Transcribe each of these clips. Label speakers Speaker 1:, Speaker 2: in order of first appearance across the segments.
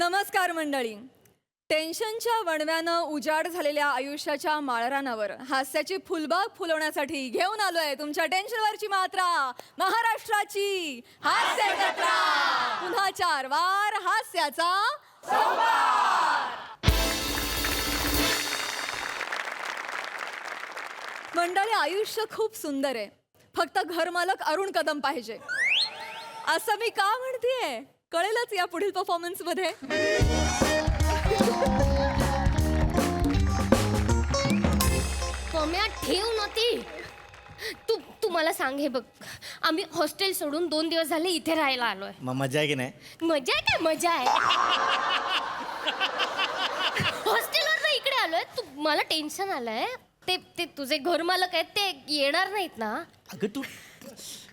Speaker 1: नमस्कार मंडळी. टेन्शनच्या वणव्यानं उजाड झालेल्या आयुष्याच्या माळरानावर हास्याची फुलबाग फुलवण्यासाठी घेऊन आलोय तुमच्या टेन्शनवरची मात्रा, महाराष्ट्राची हास्य जत्रा. पुन्हा 4 वार हास्याचा संवाद. मंडळी, आयुष्य खूप सुंदर आहे, फक्त घरमालक अरुण कदम पाहिजे. असं मी का म्हणतेय कळेलच या पुढील परफॉर्मन्स मध्ये.
Speaker 2: पम्या ठेव नव्हती. तू मला सांग, हे बघ, आम्ही हॉस्टेल सोडून 2 दिवस झाले इथे राहायला आलोय.
Speaker 3: मजा आहे की नाही?
Speaker 2: मजा आहे काय? मजा आहे. हॉस्टेलवर ना इकडे आलोय. तू मला टेन्शन आलंय. ते तुझे घर मालक आहेत, ते येणार नाहीत ना?
Speaker 3: अगं तू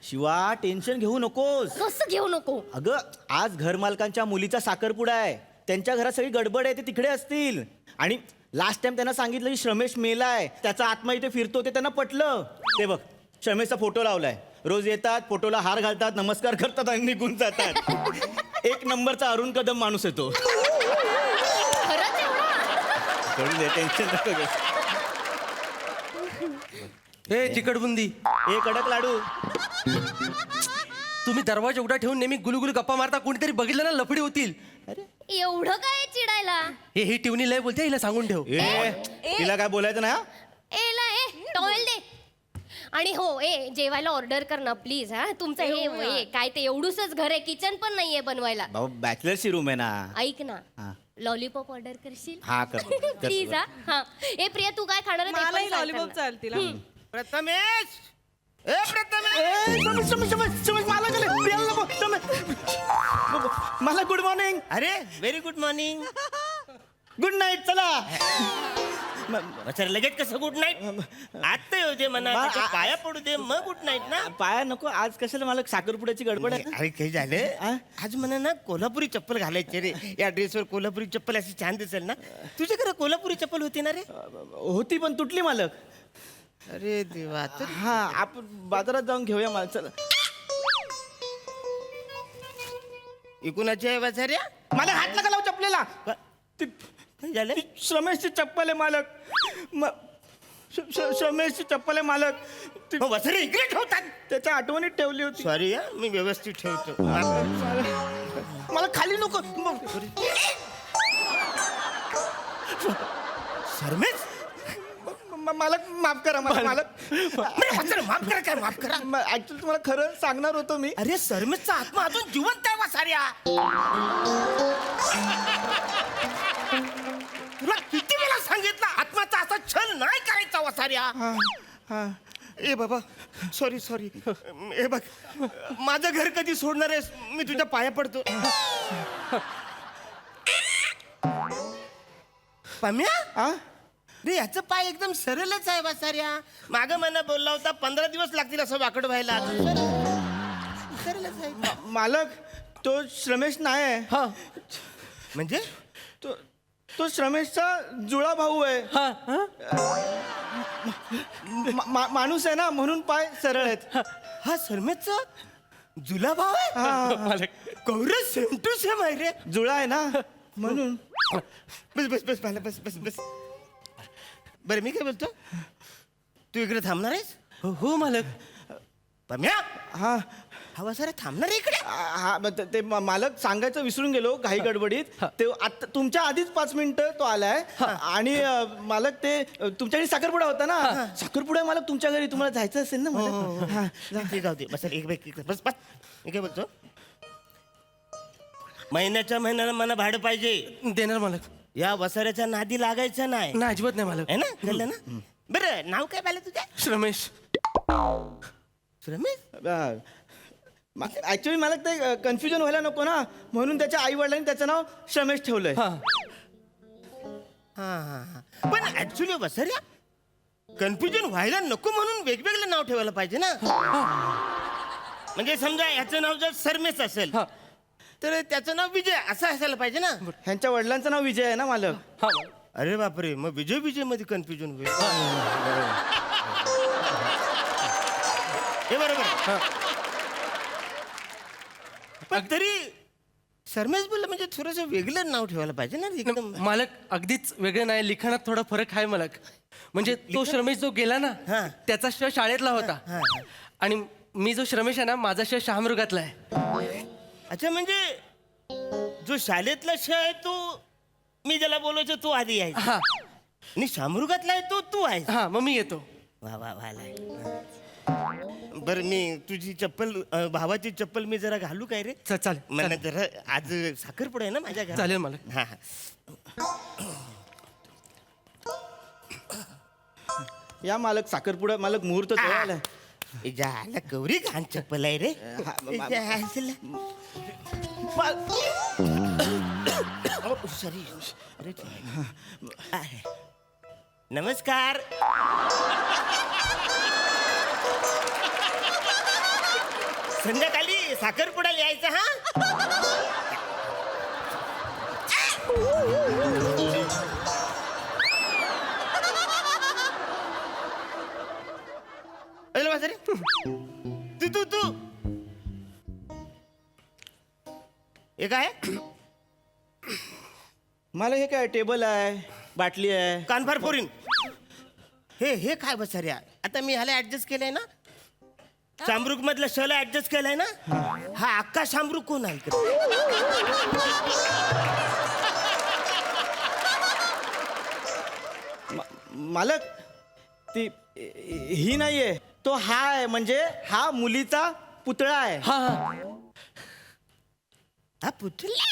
Speaker 3: शिवा टेन्शन घेऊ नकोस.
Speaker 2: कसं घेऊ नको?
Speaker 3: अगं आज घरमालकांच्या मुलीचा साखरपुडा आहे, त्यांच्या घरात सगळी गडबड आहे, ते तिकडे असतील. आणि लास्ट टाइम त्यांना सांगितलं की श्रमेश मेलाय, त्याचा आत्मा इथे फिरतो, ते त्यांना पटलं. ते बघ, श्रमेशचा फोटो लावलाय. रोज येतात, फोटोला हार घालतात, नमस्कार करतात आणि निघून जातात. 1 नंबरचा अरुण कदम माणूस येतो.
Speaker 2: खरंच एवढा?
Speaker 3: कळू दे, टेन्शन नको घेऊ.
Speaker 4: हे चिकटबुंदी,
Speaker 3: ए कडक लाडू.
Speaker 4: तुम्ही दरवाजा उघडा ठेवून नेहमी गुलगुल गप्पा मारता. कोणीतरी बघितलं ना लफडी होतील.
Speaker 2: एवढं काय चिडायला?
Speaker 4: ही टिवणी लय बोलते, हिला सांगून ठेव.
Speaker 3: तिला काय बोलायचं ना?
Speaker 2: टॉवेल दे. आणि हो, जेवायला ऑर्डर कर ना प्लीज. हा, तुमचं हे काय ते एवढूसच घर आहे, किचन पण नाहीये बनवायला.
Speaker 3: भाऊ बॅचलरची रूम आहे ना.
Speaker 2: ऐक ना,
Speaker 3: हा.
Speaker 2: लॉलीपॉप ऑर्डर करशील?
Speaker 3: हा कर
Speaker 2: प्लीज. हा. प्रिया, तू काय खाणार आहे?
Speaker 1: मलाही लॉलीपॉप चालतील.
Speaker 4: प्रथमेश,
Speaker 3: मला गुड मॉर्निंग.
Speaker 5: अरे very good morning.
Speaker 3: Good night. चला.
Speaker 5: सर लगेच कसं गुड नाईट? आता येऊ दे म्हणा, त्याच्या पाया पडू दे, मग गुड नाईट ना.
Speaker 3: पाया नको, आज कशाला मला साखरपुड्याची गडबड आहे.
Speaker 5: अरे काही झालं, आज म्हणा ना कोल्हापुरी चप्पल घालायची रे. या ड्रेसवर कोल्हापुरी चप्पल अशी छान दिसेल ना. तुझ्याकडे कोल्हापुरी चप्पल होती ना रे?
Speaker 3: होती पण तुटली मालक.
Speaker 5: अरे देवा.
Speaker 3: हा, आपण बाजारात जाऊन घेऊया मला. चला.
Speaker 5: इकुणाची आहे वाचाऱ्या?
Speaker 3: मला हात नका लावू चपलेला.
Speaker 5: काय झालं?
Speaker 3: ती श्रमेशची चप्पल आहे मालक. श्रमेशची चप्पल आहे मालक.
Speaker 5: वसरे इकडे ठेवतात.
Speaker 3: त्याच्या आठवणीत ठेवली होती.
Speaker 5: सॉरी हा, मी व्यवस्थित ठेवतो.
Speaker 3: मला खाली नको.
Speaker 5: सरमेश,
Speaker 3: मालक माफ करा मला. मालक
Speaker 5: माफ करा. काय माफ करा?
Speaker 3: ऍक्च्युली तुम्हाला खरं सांगणार होतो मी.
Speaker 5: अरे सरमेशचा आत्मा अजून जिवंत आहे वासाऱ्या. तुला किती वेळा सांगितलं आत्माचा असा छल नाही करायचा वासाऱ्या. ए बाबा, सॉरी. हे बघ, माझं घर कधी सोडणार आहेस? मी तुझ्या पाया पडतो. पम्या, रे याचं पाय एकदम सरळच आहे वासाऱ्या. माग मना बोलला होता 15 दिवस लागतील असं वाकड व्हायला. सरळच आहे.
Speaker 3: मालक, तो श्रमेश नाही आहे.
Speaker 4: हा
Speaker 5: म्हणजे
Speaker 3: तो श्रमेशचा जुळा भाऊ आहे. माणूस आहे ना, म्हणून पाय सरळ आहेत.
Speaker 5: हा सरमेशचा जुला भाव आहे? कौरव सेम टू सेम आहे रे.
Speaker 3: जुळा आहे ना, म्हणून.
Speaker 5: बस मला बस. बरं, मी काय बोलतो, तू इकडे थांबणार आहेस?
Speaker 4: हो मालक.
Speaker 5: पम्या,
Speaker 3: हा
Speaker 5: हवा सारा थांबणार आहे इकडे?
Speaker 3: हा ते मालक सांगायचं विसरून गेलो काही गडबडीत. ते आता तुमच्या आधीच 5 मिनिटं तो आलाय. आणि मालक, ते तुमच्याकडे साखरपुडा होता ना. साखरपुडा मालक तुमच्या घरी, तुम्हाला जायचं असेल ना मालक? हा, जा.
Speaker 5: ठीक आहे, बस बस. मी काय बोलतो, महिन्याला मला भाडं पाहिजे.
Speaker 4: देणार मालक.
Speaker 5: या वसाऱ्याच्या नादी लागायचं नाही,
Speaker 4: नाही, अजिबात नाही मालक.
Speaker 5: है ना? कळलं ना? बरं, नाव काय पाहिलं तुझ्या?
Speaker 4: श्रमेश.
Speaker 5: रमेश?
Speaker 3: ऍक्च्युली मला ते कन्फ्युजन व्हायला नको ना, म्हणून त्याच्या आई वडिलांनी त्याचं नाव श्रमेश ठेवलंय.
Speaker 5: हा. पण ऍक्च्युली वसाऱ्या, कन्फ्युजन व्हायला नको म्हणून वेगवेगळं नाव ठेवायला पाहिजे ना. म्हणजे समजा याचं नाव जर सरमेश असेल तर त्याचं नाव विजय असं असायला पाहिजे ना.
Speaker 3: ह्यांच्या वडिलांचं नाव विजय आहे ना मालक.
Speaker 5: अरे बापरे, मग विजय मध्ये कन्फ्युजन होईल. हे बरोबर. पण तरी सरमेश बोलला म्हणजे थोडंसं वेगळं नाव ठेवायला पाहिजे ना एकदम.
Speaker 4: मालक अगदीच वेगळं नाही, लिखाणात थोडा फरक आहे मालक. म्हणजे तो श्रमेश जो गेला ना
Speaker 5: हा.
Speaker 4: त्याचा श शाळेतला होता
Speaker 5: हा.
Speaker 4: आणि मी जो श्रमेश आहे ना माझा श शहामृगातला आहे.
Speaker 5: अच्छा म्हणजे जो शाळेतला श आहे तो मी ज्याला बोलायचो तो आधी आहे
Speaker 4: हा
Speaker 5: आणि शामरुगातला आहे तो तू आहे.
Speaker 4: हा मग मी येतो.
Speaker 5: वा वा वालाय. बरं मी तुझी चप्पल भावाची चप्पल मी जरा घालू काय रे?
Speaker 4: चालेल
Speaker 5: मला जरा आज साखरपुडा आहे ना माझ्या घरात.
Speaker 4: चालेल मालक.
Speaker 5: हा हा.
Speaker 3: या मालक साखरपुडा मालक मुहूर्त जवळ आलाय.
Speaker 5: ए, जायला कवरी घाण चप्पल आहे रे.
Speaker 3: हा,
Speaker 5: जायला. सॉरी अरे आहे. नमस्कार. संध्याकाळी साखरपुडा यायचा हा. अरे वासरे, तू तू तू हे काय
Speaker 3: मला हे काय टेबल आहे, बाटली आहे.
Speaker 5: कानफार फोरीन हे हे काय बसाऱ्या आता मी ह्याला ऍडजस्ट केलंय ना. शामरुख मधल्या शला ऍडजस्ट केलाय ना. हा अक्का शामरुख कोण आहे इकडे?
Speaker 3: मालक ती ही नाहीये, तो हा आहे. म्हणजे हा मुलीचा पुतळा आहे.
Speaker 4: हा हा
Speaker 5: हा पुतला.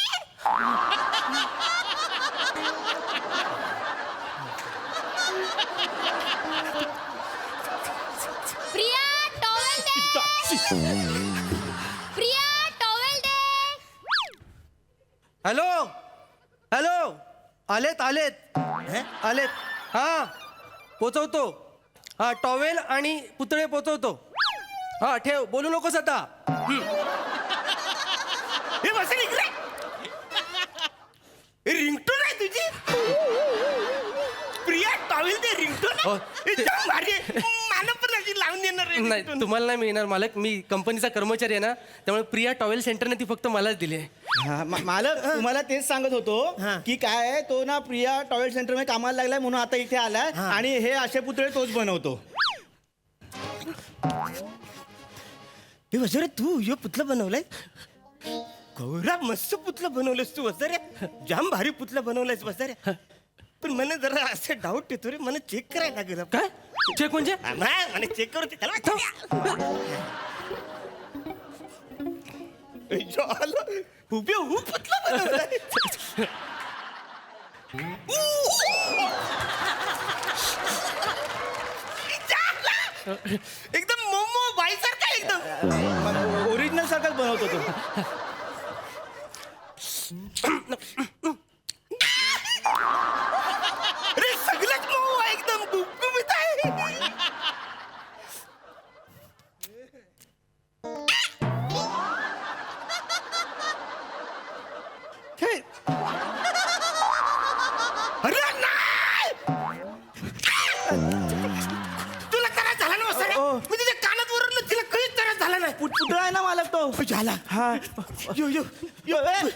Speaker 2: प्रिया टॉवेल दे. प्रिया टॉवेल दे.
Speaker 4: हॅलो हॅलो आलेत आलेत आलेत. हा पोचवतो. हा टॉवेल आणि पुतळे पोचवतो. हा ठेव, बोलू नकोस आता.
Speaker 5: हे बसेल इकडे. हे रिंगटोन आहे तुझी. प्रिया टॉवेल दे रिंगटोन
Speaker 4: हो,
Speaker 5: एकदम भारी आहे. मला पण अशी लावून देणार रे
Speaker 4: नाही
Speaker 5: ringtone.
Speaker 4: तुम्हाला नाही मिळणार मालक, मी कंपनीचा कर्मचारी आहे ना, त्यामुळे प्रिया टॉवेल सेंटरने ती फक्त मलाच दिली आहे.
Speaker 3: हा, मालक तुम्हाला तेच सांगत होतो
Speaker 5: हा.
Speaker 3: की काय आहे, तो ना प्रिया टॉयलेट सेंटर मध्ये कामाला लागलाय म्हणून आता इथे आलाय.
Speaker 5: हा.
Speaker 3: आणि हे असे पुतळे तोच बनवतो.
Speaker 5: हे वसरे तू हे पुतलं बनवलंय. गौरा मस्त पुतलं बनवलंयस तू वसरे. जाम भारी पुतलं बनवलंयस वसरे. पण मला जरा असं डाऊट येतो रे. मला चेक करायला लागेल.
Speaker 4: काय चेक म्हणजे?
Speaker 5: हा, मला चेक करू दे. त्याला उभे पुतलं बनवलंय. एकदम मोमो बाई सारखा एकदम.
Speaker 3: ओरिजिनल सारखाच बनवतो तो.
Speaker 5: अरे सगळंच मऊ आहे एकदम गुबगुबीत आहे.
Speaker 4: हे,
Speaker 5: अरे नाही. तुला त्रास झाला ना वसरे? मी तुझ्या कानात वरलं तिला काहीच त्रास झाला नाही.
Speaker 3: पुतळा आहे ना मालक तो.
Speaker 5: झाला.
Speaker 3: हा
Speaker 5: यो यो
Speaker 3: यो, ए.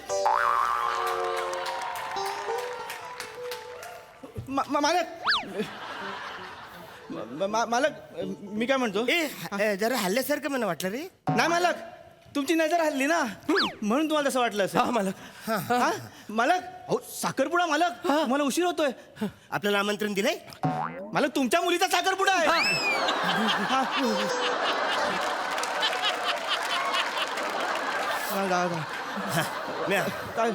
Speaker 3: मालक मालक मी काय म्हणतो.
Speaker 5: जरा हल्ल्यासारखं मला वाटलं रे.
Speaker 3: नाही मालक, तुमची नजर हल्ली ना म्हणून तुम्हाला तसं वाटलं
Speaker 4: हा
Speaker 3: असेल.
Speaker 4: मालक.
Speaker 3: हा मालक, अहो साखरपुडा मालक. मला उशीर होतोय.
Speaker 5: आपल्याला आमंत्रण दिलंय.
Speaker 3: मालक तुमच्या मुलीचा साखरपुडा आहे. हा.
Speaker 5: म्या.
Speaker 3: काय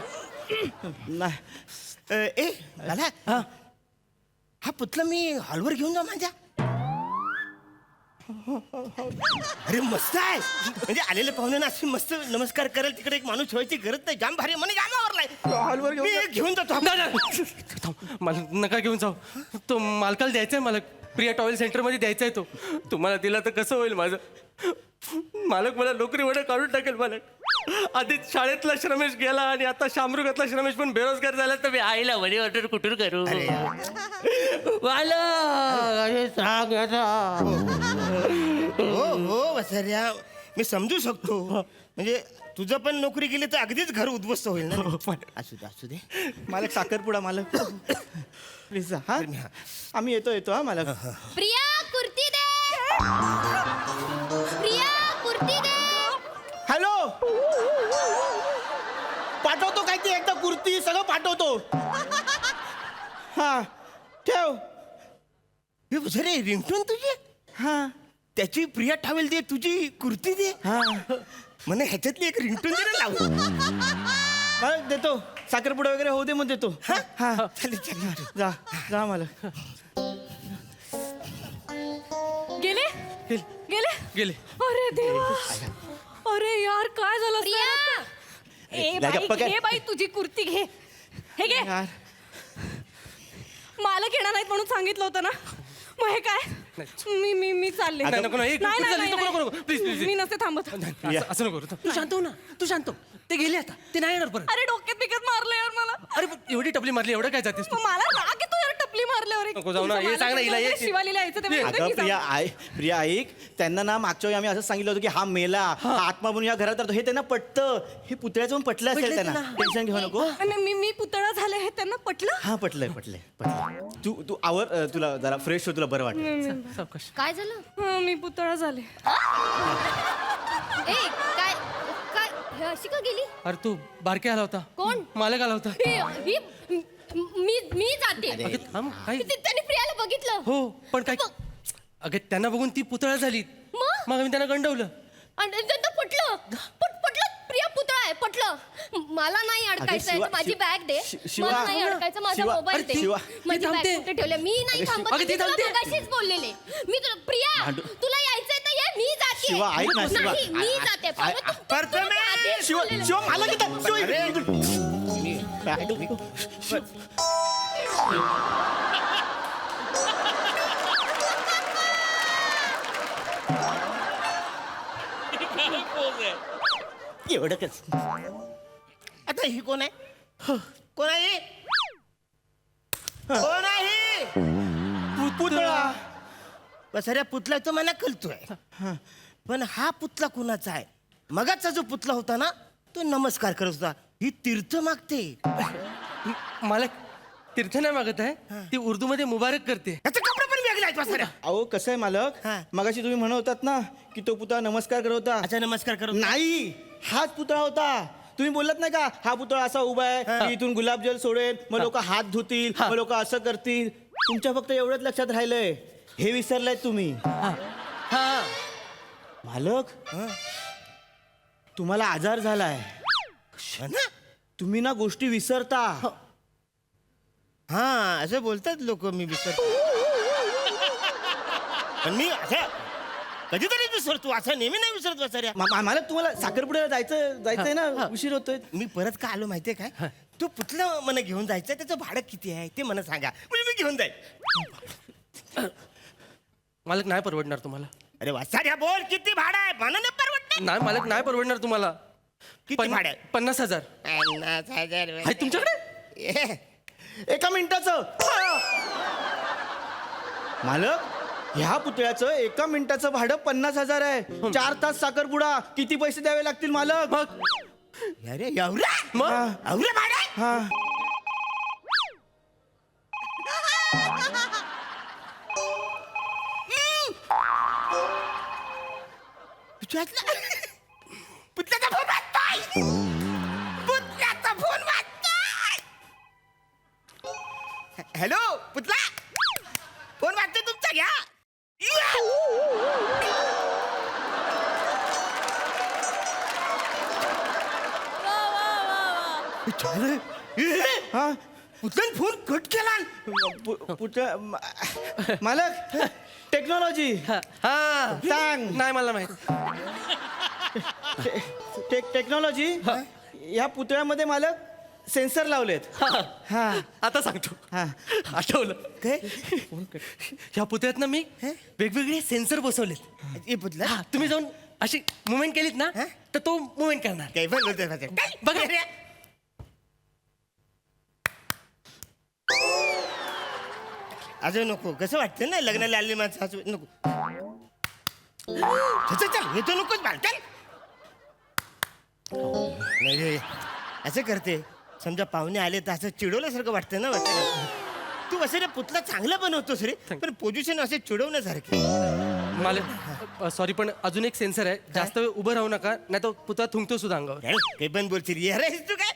Speaker 3: नाही.
Speaker 5: ए दादा हा पुतला मी हॉलवर घेऊन जा माझ्या. अरे मस्त आहे. म्हणजे आलेले पाहुण्यांना अशी मस्त नमस्कार करेल तिकडे एक माणूस ठेवायची गरज नाही. जाम भारी म्हणे जामावरलाय.
Speaker 3: हॉलवर घेऊन
Speaker 5: मी घेऊन जातो.
Speaker 4: नाही, नाही. थांब, मला नका घेऊन जाऊ. तो मालकाला द्यायचा आहे मालक. प्रिया टॉवेल सेंटरमध्ये द्यायचा आहे तो. तुम्हाला दिला तर कसं होईल माझं. मालक मला नोकरीवर काढून टाकेल मालक. आधीच शाळेतला श्रमेश गेला आणि आता शामरुगातला श्रमेश पण बेरोजगार झाला, तर मी आईला वडी ऑर्डर कुठून करू. मालक अरे सांग आता.
Speaker 5: हो हो वसर्या मी समजू शकतो. म्हणजे तुझं पण नोकरी गेली तर अगदीच घर उद्ध्वस्त होईल ना असू दे
Speaker 3: मालक साखरपुडा मालक प्लीज हा आम्ही येतो हा मालक.
Speaker 2: प्रिया कुर्ती दे. प्रिया कुर्ती दे.
Speaker 3: हॅलो पाठवतो काय ते एकदा कुर्ती सगळं पाठवतो. हा ठेव.
Speaker 5: हे रे रिंगटोन तुझी
Speaker 3: हा
Speaker 5: त्याची प्रिया टावेल दे तुझी कुर्ती दे
Speaker 3: हा
Speaker 5: म्हणे ह्याच्यातली एक रिंगटोन दे ना लावून.
Speaker 3: मालक देतो साखरपुडा वगैरे होऊ दे मग देतो.
Speaker 5: हा?
Speaker 3: हा
Speaker 5: चालेल
Speaker 3: जा जा मालक.
Speaker 1: गेले गेले
Speaker 4: गेले.
Speaker 1: अरे देवा अरे यार काय झालं असं?
Speaker 2: प्रिया
Speaker 1: ए
Speaker 3: लागा
Speaker 1: बाई
Speaker 3: पकड.
Speaker 1: घे बाई तुझी कुर्ती घे. हे घे
Speaker 3: यार
Speaker 1: मालक येणार नाहीत म्हणून सांगितलं होतं ना मग हे काय मी चालले
Speaker 4: नाही, नको, नको,
Speaker 1: नाही,
Speaker 4: कुठं
Speaker 1: नाही,
Speaker 4: चालली? नको,
Speaker 1: नाही,
Speaker 4: नको, please, please.
Speaker 1: मी नसते थांबत
Speaker 4: असं नको करू. तू शांत हो ना, तू शांत हो. ते गेले आता, ते नाही येणार परत.
Speaker 1: अरे डोक्यात बिकत मारलं यार मला
Speaker 4: अरे पण एवढी टपली मारली, एवढं काय जातेस तू?
Speaker 1: मग मला राग येतो यार टपली मारल्यावर
Speaker 4: नको जाऊ ना,
Speaker 1: तुमचं
Speaker 4: हे सांग ना
Speaker 1: मालक
Speaker 4: हिला,
Speaker 1: वगैरे
Speaker 4: हे-
Speaker 1: शिवालीला यायचं तेव्हा
Speaker 3: अगं
Speaker 1: म्हणते की
Speaker 3: प्रिया
Speaker 1: जाऊ.
Speaker 3: प्रिया ऐक त्यांना ना मागच्या वेळी आम्ही असं सांगितलं होतं की हा मेला हा आत्मा बनून या घरात राहतो हे त्यांना पटतं. हे पुतळ्याचं पण पटलं असेल
Speaker 4: पटलं
Speaker 3: त्यांना.
Speaker 4: त्यांना.
Speaker 3: टेन्शन घेऊ नको.
Speaker 1: आणि मी पुतळा झाले हे त्यांना पटलं
Speaker 3: हा पटलंय तू तू आवर तुला जरा फ्रेश हो तुला बरं वाटेल.
Speaker 4: सावकाश.
Speaker 2: काय झालं?
Speaker 1: मी पुतळा झाले
Speaker 2: ए काय काय हे अशी का गेली?
Speaker 4: अरे तू बारके आला होता.
Speaker 2: कोण?
Speaker 4: मालक आला होता.
Speaker 2: मी जाते.
Speaker 4: अगं, थांब, काय?
Speaker 2: त्यांनी प्रियाला बघितलं.
Speaker 4: हो पण काय अगं त्यांना बघून ती पुतळा झाली.
Speaker 2: मग?
Speaker 4: मग आम्ही त्यांना गंडवलं.
Speaker 2: आणि त्यांना पटलं पटलं प्रिया पुतळा आहे पटलं. मला नाही अडकायचं
Speaker 3: शिवा-
Speaker 2: माझी
Speaker 3: शिव-
Speaker 2: बॅग दे.
Speaker 3: शिवा-
Speaker 2: मला नाही अडकायचं माझा
Speaker 3: शिवा-
Speaker 2: मोबाईल
Speaker 3: अरे
Speaker 2: दे.
Speaker 3: शिवा-
Speaker 2: माझी
Speaker 4: ती
Speaker 2: बॅग
Speaker 4: थांबते.
Speaker 2: कुठे ठेवली मी नाही थांबत.
Speaker 4: अगं, ती
Speaker 2: मी तुला
Speaker 4: थांबते.
Speaker 2: मगाशीच बोललेले. मी तुला प्रिया
Speaker 3: भांडू-
Speaker 2: तुला यायचंय तर ये मी जाते.
Speaker 3: शिवा, ऐक ना, शिवा.
Speaker 2: नाही मी जाते.
Speaker 5: प्रथमेश!
Speaker 3: शिव मला किती एवढं कस
Speaker 5: आता ही कोण आहे कोण आहे ही? कोण आहे ही?
Speaker 3: पुतळा
Speaker 5: बसऱ्या पुतला तो मला कळतोय पण हा पुतला कुणाचा आहे? मगाचा जो पुतला होता ना तो नमस्कार करत होता. ही तीर्थ मागते.
Speaker 4: मालक तीर्थ नाही मागत आहे ती उर्दू मध्ये मुबारक करते.
Speaker 5: याचे कपडे पण वेगळे आहेत बसऱ्या.
Speaker 3: अहो कसं आहे मालक
Speaker 5: हा.
Speaker 3: मगाशी तुम्ही म्हणत होतात ना की तो पुतळा नमस्कार करत होता.
Speaker 5: अच्छा नमस्कार करत होता.
Speaker 3: नाही हाच पुतळा होता. तुम्ही बोललात नाही का हा पुतळा असा उभा आहे की इथून गुलाबजल सोडेल मग लोक हात धुतील मग लोक असं करतील. तुमच्या फक्त एवढंच लक्षात राहिलंय हे विसरलाय तुम्ही.
Speaker 4: हा
Speaker 3: मालक तुम्हाला आजार झालाय.
Speaker 5: हो ना?
Speaker 3: तुम्ही ना गोष्टी विसरता.
Speaker 5: हा असं बोलतात लोक मी विसरतो पण मी असं कधीतरी विसरतो असं नेहमी नाही विसरत बसऱ्या.
Speaker 3: मालक तुम्हाला साखरपुड्याला जायचंय ना उशीर होतोय.
Speaker 5: मी परत का आलो माहितीये काय तो पुतला मला घेऊन जायचं त्याचं भाडं किती आहे ते मला सांगा म्हणजे मी घेऊन जाईल.
Speaker 4: मालक नाही परवडणार तुम्हाला.
Speaker 5: अरे वासाऱ्या बोल किती भाडं आहे मला नाही परवडत.
Speaker 4: नाही मालक नाही परवडणार तुम्हाला.
Speaker 5: किती भाडं आहे?
Speaker 4: 50,000
Speaker 5: 50,000
Speaker 4: आहे तुमच्याकडे.
Speaker 3: एका मिनिटाचं मालक ह्या पुतळ्याचं एका मिनिटाचं भाडं 50,000 आहे. 4 तास साखरपुडा किती पैसे द्यावे लागतील मालक?
Speaker 4: मग
Speaker 5: अरे एवढा
Speaker 4: मग
Speaker 5: एवढं भाडं आहे?
Speaker 3: हा
Speaker 5: पुतल्याचा फोन वाजतोय. पुतल्याचा फोन वाजतोय. हॅलो पुतला फोन वाजतोय तुमचा घ्या.
Speaker 3: हा
Speaker 5: पुतल्याने फोन कट केला.
Speaker 3: मालक टेक्नॉलॉजी
Speaker 4: हा
Speaker 3: सांग.
Speaker 4: नाही मला माहित.
Speaker 3: टेक्नॉलॉजी या पुतळ्यामध्ये मालक सेन्सर लावलेत. हा
Speaker 4: आता सांगतो.
Speaker 3: हा
Speaker 4: आठवलं
Speaker 5: काय
Speaker 4: ह्या पुतळ्यात ना मी वेगवेगळे सेन्सर बसवलेत.
Speaker 5: हे पुतला
Speaker 4: हा तुम्ही जाऊन अशी मुवमेंट केलीत ना
Speaker 5: हा?
Speaker 4: तर तो मुवमेंट करणार.
Speaker 5: काय पण बोलतोय माझ्या.
Speaker 4: बघा.
Speaker 5: अजून नको कसं वाटतं ना लग्नाला आलेली माणसं असं नको चल चल चल हे तर नकोच बाळ चल नाही असं करते समजा पाहुणे आले तर असं चिडवल्यासारखं वाटतं ना वसऱ्या. तू वसऱ्या पुतला चांगला बनवतोस रे पण पोझिशन असे चिडवण्यासारखे.
Speaker 4: मालक सॉरी पण अजून एक सेन्सर आहे, जास्त वेळ उभं राहू नका नाही तर पुतळा थुंकतो सुद्धा अंगावर.
Speaker 5: काही पण बोलशील ये रे तू काय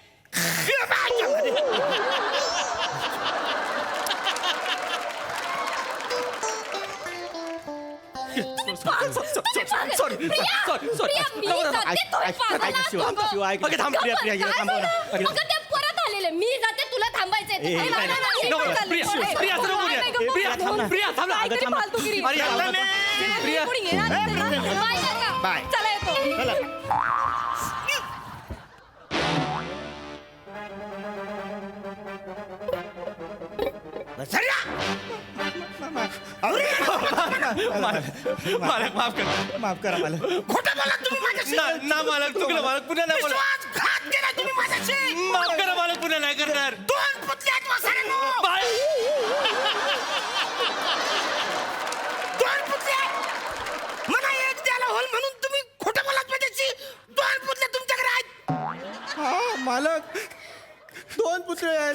Speaker 4: सॉरी
Speaker 2: प्रिया, मी जाते, तुम्ही पागल
Speaker 3: शिवा
Speaker 2: आहात
Speaker 3: शिवा ऐक
Speaker 5: थांब प्रिया प्रिया ये थांबव ना.
Speaker 2: मग ते परत आलेले मी जाते तुला थांबायचंय
Speaker 3: ए,
Speaker 2: नाही, नाही, नाही, नाही,
Speaker 4: नको,
Speaker 2: नाही, चाललंय.
Speaker 4: प्रिया, प्रिया, असं नको बोलूया. प्रिया, थांब ना. प्रिया, थांब ना.
Speaker 1: काहीतरी
Speaker 3: थांब ना.
Speaker 1: फालतूगिरी.
Speaker 4: अरे,
Speaker 5: चला ना.
Speaker 4: प्रिया.
Speaker 1: कोणी येणार असेल ना?
Speaker 2: बाय काका.
Speaker 5: बाय
Speaker 1: चला येतो.
Speaker 5: चला वसऱ्या! अरे!
Speaker 4: मालक माफ करा.
Speaker 3: माफ करा मला.
Speaker 5: खोटं बोला तुम्ही माझ्याशी.
Speaker 4: ना मालक चुकलं, मालक पुन्हा नाही बोला.
Speaker 5: विश्वासघात केला तुम्ही माझ्याशी.
Speaker 4: माफ करा मालक, पुन्हा नाही करणार.
Speaker 5: 2 पुतले आहेत वसऱ्यानो.
Speaker 4: बाय.
Speaker 5: 2 पुतले आहेत. मला एक द्यायला होल म्हणून तुम्ही खोटं बोलात माझ्याशी. 2 पुतले तुमच्याकडे आहेत.
Speaker 3: हा मालक 2 पुतळे आहेत.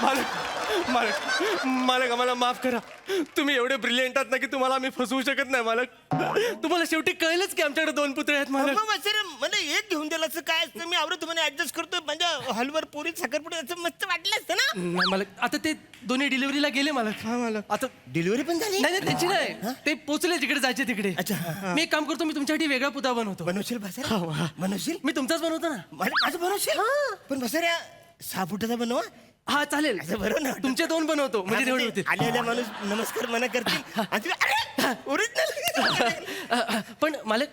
Speaker 4: मालक मालक मालक आम्हाला माफ करा. तुम्ही एवढे ब्रिलियंट आहात ना की तुम्हाला आम्ही फसवू शकत नाही मालक. तुम्हाला शेवटी कळलंच की आमच्याकडे 2 पुतळे आहेत मालक.
Speaker 5: अहो, वसरे, मला एक घेऊन दिलं असं काय असतं मी आवडत तुम्हाला ऍडजस्ट करतोय माझ्या हलवर पोरी साखरपुडे असं मस्त वाटलं असतं ना.
Speaker 4: नाही मालक, आता ते दोन्ही डिलिव्हरीला गेले मालक.
Speaker 3: मालक.
Speaker 4: आता
Speaker 5: डिलिव्हरी पण झाली.
Speaker 4: नाही नाही त्याची नाही, ते पोचले जिकडे जायचे तिकडे.
Speaker 5: अच्छा.
Speaker 4: मी एक काम करतो, मी तुमच्यासाठी वेगळा पुतळा बनवतो.
Speaker 5: बनवशील बसऱ्या बनवशील
Speaker 4: मी तुमचाच बनवतो ना.
Speaker 5: माझं बनवशील पण बसऱ्या 6 फुटाचा बनवा.
Speaker 4: हा चालेल,
Speaker 5: असं बरं ना.
Speaker 4: तुमचे 2 बनवतो म्हणजे तेवढे होते.
Speaker 5: आलेल्या माणूस नमस्कार मना करतील आणि तुम्ही, अरे ओरिजिनल.
Speaker 4: पण मालक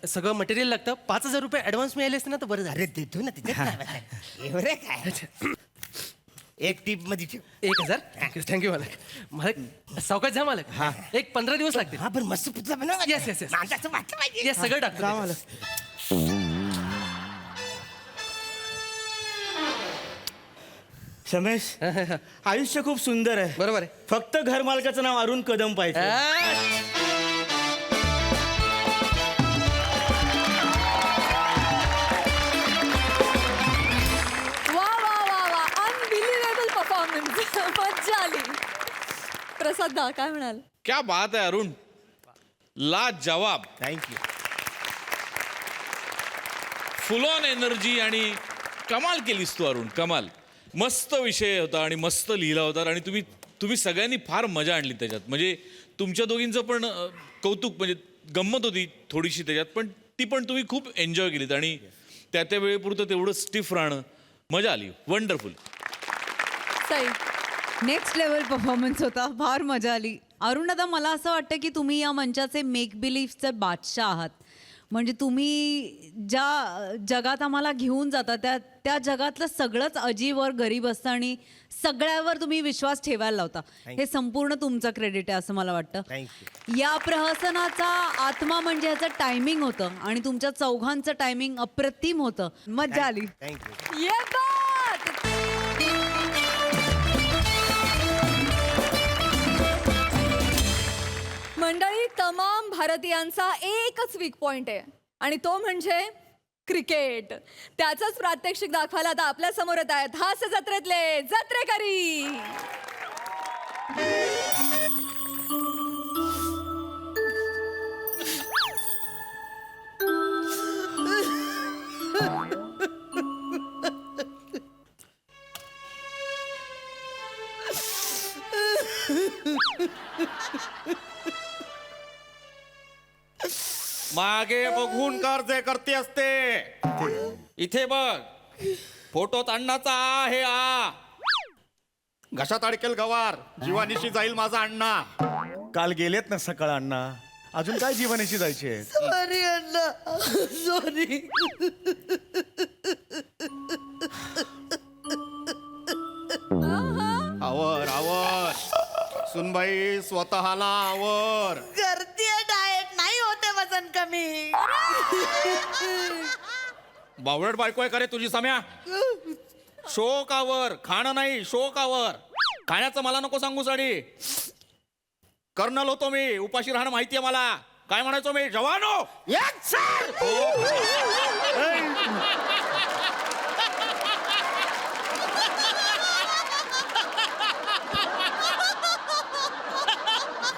Speaker 4: सगळं मटेरियल लागतं. 5,000 रुपये ऍडव्हान्स मिळाले असते ना तर बरं झालं.
Speaker 5: अरे देतो ना तिथे एवढं काय. एक टीप मध्ये ठेव.
Speaker 4: 1,000 थँक्यू मालक. मालक सावकाश जा मालक. एक 15 दिवस लागतील.
Speaker 5: हा पण मस्त पुतला बनव.
Speaker 4: Yes, yes, yes.
Speaker 5: माझं असं वाटलं पाहिजे.
Speaker 4: हे सगळं टाकतो.
Speaker 3: जा मालक. रमेश आयुष्य खूप सुंदर आहे.
Speaker 4: बरोबर आहे.
Speaker 3: फक्त घर मालकाचं नाव अरुण कदम पाहिजे.
Speaker 1: वा वा वा वा अनबिलिव्हेबल परफॉर्मन्स. मज्जा आली. प्रसाद दा काय म्हणाल?
Speaker 6: क्या बात है अरुण, लाजवाब.
Speaker 5: थँक्यू.
Speaker 6: फुल ऑन एनर्जी आणि कमाल केलीस तू अरुण, कमाल. मस्त विषय होता आणि मस्त लिहिला होता आणि तुम्ही सगळ्यांनी फार मजा आणली त्याच्यात. म्हणजे तुमच्या दोघींचं पण कौतुक, म्हणजे गंमत होती थोडीशी त्याच्यात, पण ती पण तुम्ही खूप एन्जॉय केलीत आणि त्या वेळेपुरतं तेवढं स्टिफ राहणं मजा आली. Wonderful.
Speaker 1: Sai
Speaker 7: next level performance होता. फार मजा आली. अरुण दादा, मला असं वाटतं की तुम्ही या मंचाचे मेक बिलीव्हचे बादशाह आहात. म्हणजे तुम्ही ज्या जगात आम्हाला घेऊन जाता त्या जगातलं सगळंच अजीवर गरीब असतं आणि सगळ्यावर तुम्ही विश्वास ठेवायला लावता. हे संपूर्ण तुमचं क्रेडिट आहे असं मला वाटतं.
Speaker 5: थँक्यू.
Speaker 7: या प्रहसनाचा आत्मा म्हणजे ह्याचं टायमिंग होतं आणि तुमच्या चौघांचं टायमिंग अप्रतिम होतं. मजा आली.
Speaker 5: थँक्यू.
Speaker 1: ये बात. मंडळी, तमाम भारतीयांचा एकच वीक पॉइंट आहे आणि तो म्हणजे क्रिकेट. त्याचंच प्रात्यक्षिक दाखवायला आता आपल्या समोर येत आहेत हास्य जत्रेतले जत्रेकरी.
Speaker 6: मागे बघून कर जे करते असते. इथे बघ, फोटोत अण्णाचा आहे. घशात अडकेल गवार, जीवानिशी जाईल माझा अण्णा.
Speaker 8: काल गेलेत ना सकाळ अण्णा, अजून काय जीवनाशी जायचे.
Speaker 5: सॉरी अण्णा, सॉरी.
Speaker 6: आवर आवर सुनबाई, स्वतःला आवर.
Speaker 9: करतीये डाएट, नाही होते वजन कमी.
Speaker 6: बावळट बायको आहे का रे तुझी सम्या? शोकावर खाणं नाही, शोकावर. खाण्याचं मला नको सांगू साडी. कर्नल होतो मी, उपाशी राहणं माहितीये मला. काय म्हणायचो मी जवानो.
Speaker 5: Yes, sir!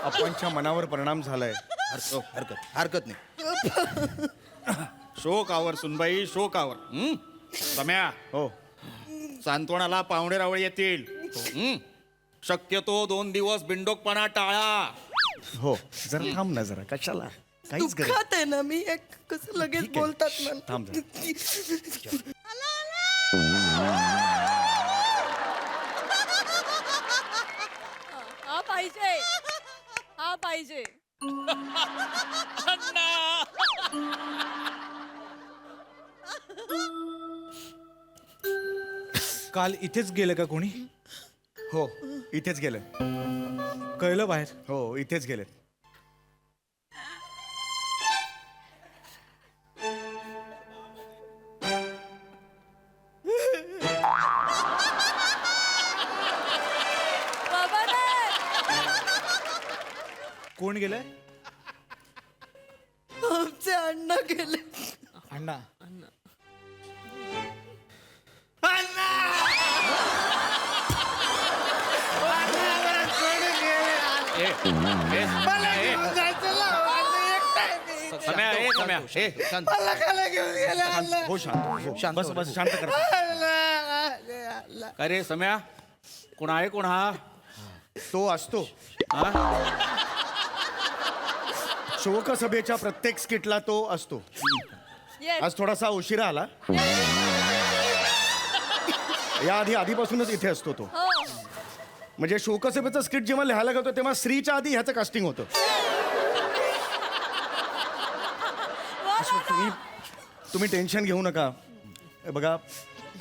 Speaker 8: आपणच्या मनावर परिणाम झालाय.
Speaker 5: हरकत नाही. शोक आवर सुनबाई, शोक आवर. सम्या,
Speaker 8: हो
Speaker 5: सांत्वनाला पाहुणे रावळे येतील. शक्यतो 2 दिवस बिंडोकपणा टाळा.
Speaker 8: हो जरा थांब ना जरा, कशाला काहीच गरज
Speaker 9: दुःखात आहे ना मी, कसं लगेच बोलतात ना.
Speaker 8: थांब जरा.
Speaker 1: हा पाहिजे, हा पाहिजे.
Speaker 10: काल इथेच गेलं का कोणी?
Speaker 8: हो इथेच गेले.
Speaker 10: कळलं बाहेर?
Speaker 8: हो इथेच गेले.
Speaker 1: बाबा रे!
Speaker 10: कोण गेलंय?
Speaker 9: आमचे अण्णा गेले.
Speaker 10: अण्णा.
Speaker 9: मला खायला घेऊन गेले अण्णा.
Speaker 8: हो शांत हो. बस बस शांत कर.
Speaker 6: अरे सम्या, कोण आहे कोण हा?
Speaker 8: तो असतो शोकसभेच्या प्रत्येक स्किटला तो असतो.
Speaker 1: Yes.
Speaker 8: आज थोडासा उशिरा आला. या आधीपासूनच इथे असतो तो.
Speaker 1: हो.
Speaker 8: म्हणजे शोकसभेचं स्क्रिप्ट जेव्हा लिहायला गेलो तेव्हा स्त्रीच्या आधी ह्याचं कास्टिंग होतं. तुम्ही टेन्शन घेऊ नका. हे बघा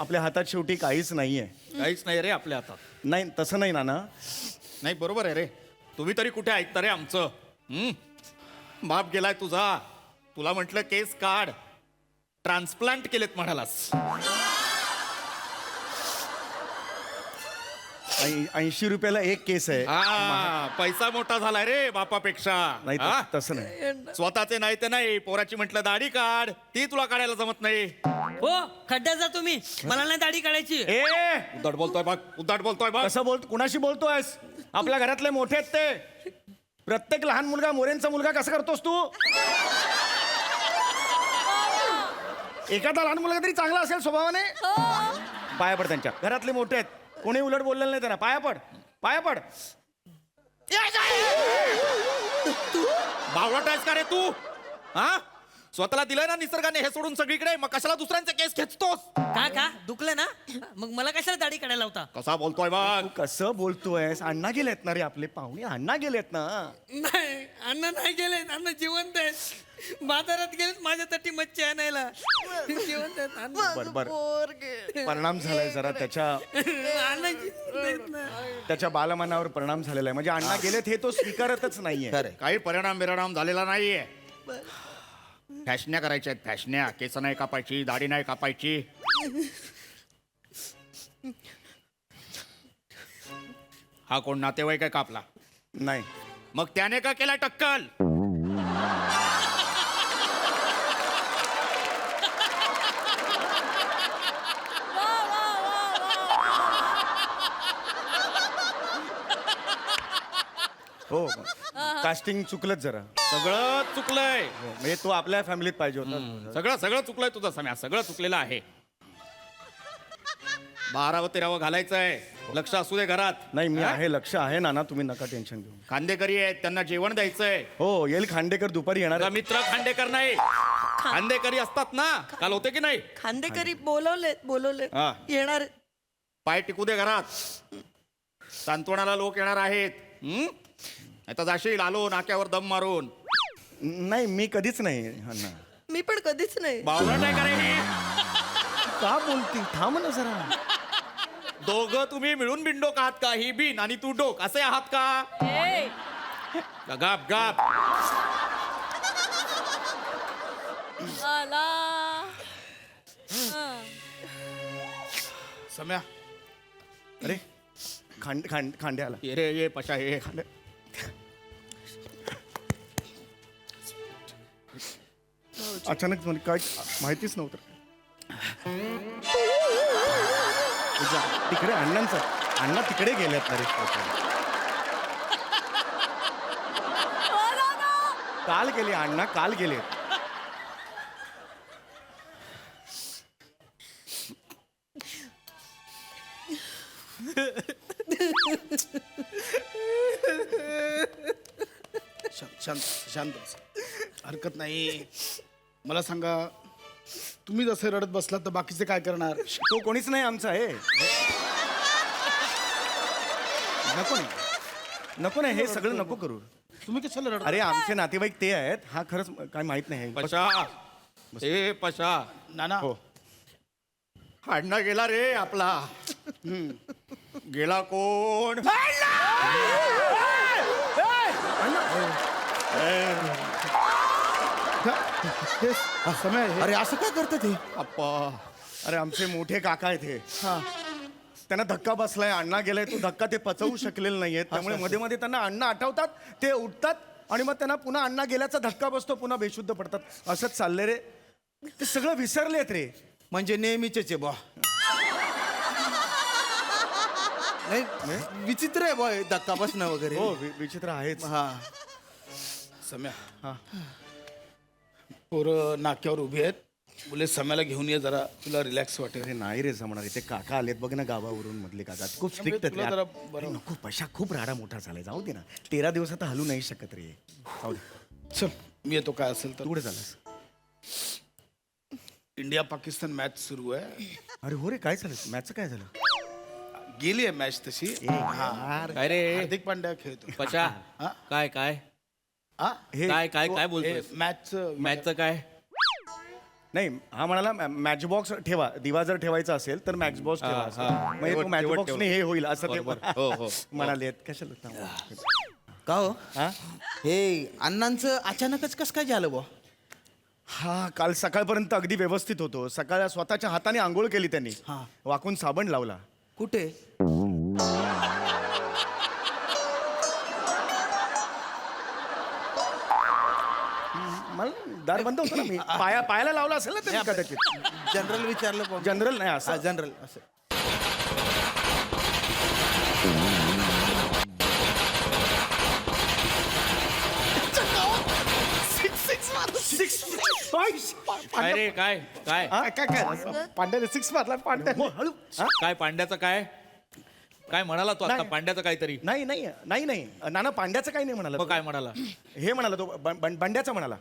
Speaker 8: आपल्या हातात शेवटी काहीच नाहीये.
Speaker 6: काहीच नाही रे आपल्या हातात.
Speaker 8: नाही तसं नाही नाना.
Speaker 6: नाही बरोबर आहे रे. तुम्ही तरी कुठे ऐकता रे आमचं? बाप गेलाय तुझा. तुला म्हटलं केस काढ, ट्रान्सप्लांट केलेत म्हणालास.
Speaker 8: 80 रुपयाला एक केस आहे.
Speaker 6: पैसा मोठा झालाय रे बापापेक्षा.
Speaker 8: नाही
Speaker 6: हा?
Speaker 8: तसं नाही.
Speaker 6: स्वतःचे नाही ते नाही, पोराची म्हटलं दाढी काढ, ती तुला काढायला जमत नाही.
Speaker 11: हो खड्ड्यात जा तुम्ही, मला नाही दाढी काढायची.
Speaker 8: ए
Speaker 6: उद्धट बोलतोय बघ, उद्धट बोलतोय बघ.
Speaker 8: कसं कुणाशी बोलतोयस? आपल्या घरातले मोठे आहेत ते. प्रत्येक लहान मुलगा मोरेंचा मुलगा कसा करतोस तू? एखादा लहान मुलगा तरी चांगला असेल स्वभावाने. पाया पड त्यांच्या. घरातले मोठे आहेत, कोणी उलट बोललेलं नाही त्यांना. पाया पड, पाया पड.
Speaker 6: बावळट आहेस का रे तू? हा, स्वतःला दिलंय ना निसर्गाने हे सोडून सगळीकडे, मग कशाला दुसऱ्यांचे केस खेचतोस?
Speaker 11: का दुखलं ना, मग मला कशाला दाढी काढायला होता?
Speaker 6: कसा बोलतोय बघ.
Speaker 8: कसं बोलतोयस? अण्णा गेलेत ना रे आपले पाहुणे. अण्णा गेलेत ना.
Speaker 11: नाही अण्णा नाही गेले, अण्णा जिवंत आहेत. बाजारात गेलेत माझ्यासाठी मच्छी आणायला. जिवंत आहेत अण्णा.
Speaker 8: बर बर
Speaker 9: पोरगे.
Speaker 8: परिणाम झालाय जरा त्याच्या
Speaker 11: अण्णा जिवंत आहेत ना.
Speaker 8: त्याच्या बालमनावर परिणाम झालेला आहे. म्हणजे अण्णा गेलेत हे तो स्वीकारतच नाहीये.
Speaker 6: काही परिणाम झालेला नाहीये. फॅशन्या करायच्या आहेत, फॅशन्या. केस नाही कापायची, दाढी नाही कापायची. हा कोण नातेवाईक आहे का आपला?
Speaker 8: नाही.
Speaker 6: मग त्याने का केला टक्कल?
Speaker 8: हो कास्टिंग चुकलंच जरा.
Speaker 6: सगळं चुकलंय.
Speaker 8: म्हणजे तो आपल्या फॅमिलीत पाहिजे होता.
Speaker 6: सगळं चुकलंय तुझं सम्या. सगळं चुकलेलं आहे. 12व 13व घालायचंय. लक्ष असू दे घरात.
Speaker 8: नाही मी आहे, लक्ष आहे नाना, तुम्ही नका टेन्शन घेऊ.
Speaker 6: खांदेकरी आहेत, त्यांना जेवण द्यायचंय.
Speaker 8: हो येईल खांडेकर दुपारी येणार
Speaker 6: तुझा
Speaker 8: आहे.
Speaker 6: मित्र खांडेकर नाही, खांदेकरी असतात ना. काल होते की नाही?
Speaker 9: खांदेकरी बोलवले
Speaker 6: हा.
Speaker 9: येणार.
Speaker 6: पाय टिकू दे घरात. सांत्वनाला लोक येणार आहेत. आता जाशील आलो नाक्यावर दम मारून.
Speaker 8: नाही मी कधीच नाही अण्णा.
Speaker 9: मी पण कधीच नाही.
Speaker 6: बावळट नाही करे ही.
Speaker 8: का बोलती? थांब ना जरा.
Speaker 6: दोघं तुम्ही मिळून बिनडोक आहात का? ही बिन आणि तू डोक असे आहात का?
Speaker 1: ए,
Speaker 6: गाप गाप.
Speaker 1: आला. हं.
Speaker 6: सम्या
Speaker 8: अरे खांडे आला.
Speaker 6: ये रे, ये पशा ये.
Speaker 8: अचानक म्हणजे काय माहितीच नव्हतं. तिकडे अण्णा तिकडे गेलेत नरेश प्रसाद. काल गेले अण्णा, काल गेले.
Speaker 12: शांत शांत बस. हरकत नाही. मला सांगा, तुम्ही जसे रडत बसलात तर बाकीचे काय करणार?
Speaker 8: तो कोणीच नाही आमचा आहे. नको नाही हे सगळं नको करू.
Speaker 12: तुम्ही कशाला रडत?
Speaker 8: अरे आमचे नातेवाईक ते आहेत. हा खरंच काय माहित नाही.
Speaker 4: पशा ए पशा
Speaker 12: नाना,
Speaker 8: हो.
Speaker 5: अण्णा गेला रे आपला. गेला कोण?
Speaker 12: समय हे-
Speaker 5: अरे असं काय करते ते?
Speaker 8: अप्पा, अरे आमचे मोठे काका आहेत हे. त्यांना धक्का बसलाय, अण्णा गेलाय. तो धक्का ते पचवू शकलेले नाहीयेत. त्यामुळे मध्ये मध्ये त्यांना अण्णा आठवतात, ते उठतात आणि मग त्यांना पुन्हा अण्णा गेल्याचा धक्का बसतो, पुन्हा बेशुद्ध पडतात. असंच चाललंय रे. ते सगळं विसरलेत रे.
Speaker 5: म्हणजे नेहमीचेच आहे बा. नाही विचित्र आहे बा धक्का बसणं वगैरे.
Speaker 8: हो विचित्र आहेच.
Speaker 12: हा सम्या, पोरं नाक्यावर उभी आहेत. बोले सम्याला घेऊन ये जरा, तुला रिलॅक्स वाटेल.
Speaker 8: अरे नाही रे जमणार. इथे काका आलेत बघ ना गावावरून, मधले काका खूप स्ट्रिक्ट
Speaker 12: तुला जरा
Speaker 8: आहेत.
Speaker 12: बरं.
Speaker 8: अरे नको, पैसा खूप राडा मोठा झालाय. जाऊ दे ना, 13 दिवस आता हलू नाही शकत रे. जाऊ दे.
Speaker 12: चल मी येतो. काय असेल तर.
Speaker 8: तू कुठे झालास?
Speaker 12: इंडिया पाकिस्तान मॅच सुरू आहे.
Speaker 8: अरे हो रे, काय झालं मॅचचं? काय झालं?
Speaker 12: गेली आहे मॅच तशी.
Speaker 4: काय रे
Speaker 12: हार्दिक पांड्या खेळतो.
Speaker 4: पशा
Speaker 12: हा?
Speaker 4: काय काय
Speaker 8: हे
Speaker 4: काय काय काय बोलतोय?
Speaker 12: मॅचचं
Speaker 4: मॅचचं काय?
Speaker 8: नाही, हा म्हणाला मॅच बॉक्स ठेवा. दिवा जर ठेवायचा असेल तर मॅच बॉक्स ठेवा असं. म्हणजे तो मॅच बॉक्सने हे होईल असं ते म्हणाले. कशाला
Speaker 5: का हो?
Speaker 8: हा?
Speaker 5: हे अण्णांचं अचानकच कसं काय झालं बा?
Speaker 8: हा, काल सकाळपर्यंत अगदी व्यवस्थित होतो. सकाळ स्वतःच्या हाताने आंघोळ केली त्यांनी. वाकून साबण लावला.
Speaker 5: कुठे?
Speaker 8: मला दार बंद होतं ना. मी पायाला लावला असेल ना त्यांनी कदाचित.
Speaker 5: जनरल विचारलं पण.
Speaker 8: जनरल नाही असं.
Speaker 5: जनरल असं.
Speaker 4: काय रे काय काय
Speaker 8: काय पांड्याने 6 मारला. पांड्या हळू.
Speaker 4: काय पांड्याचं काय काय म्हणाला तू आता?
Speaker 8: नाही.
Speaker 4: पांड्याचं काहीतरी
Speaker 8: नाही नाही नाही नाही नाना, पांड्याचं काही नाही म्हणाला
Speaker 4: मग
Speaker 8: तो.
Speaker 4: काय म्हणाला?
Speaker 8: हे म्हणाला तो बंड्याचं म्हणाला.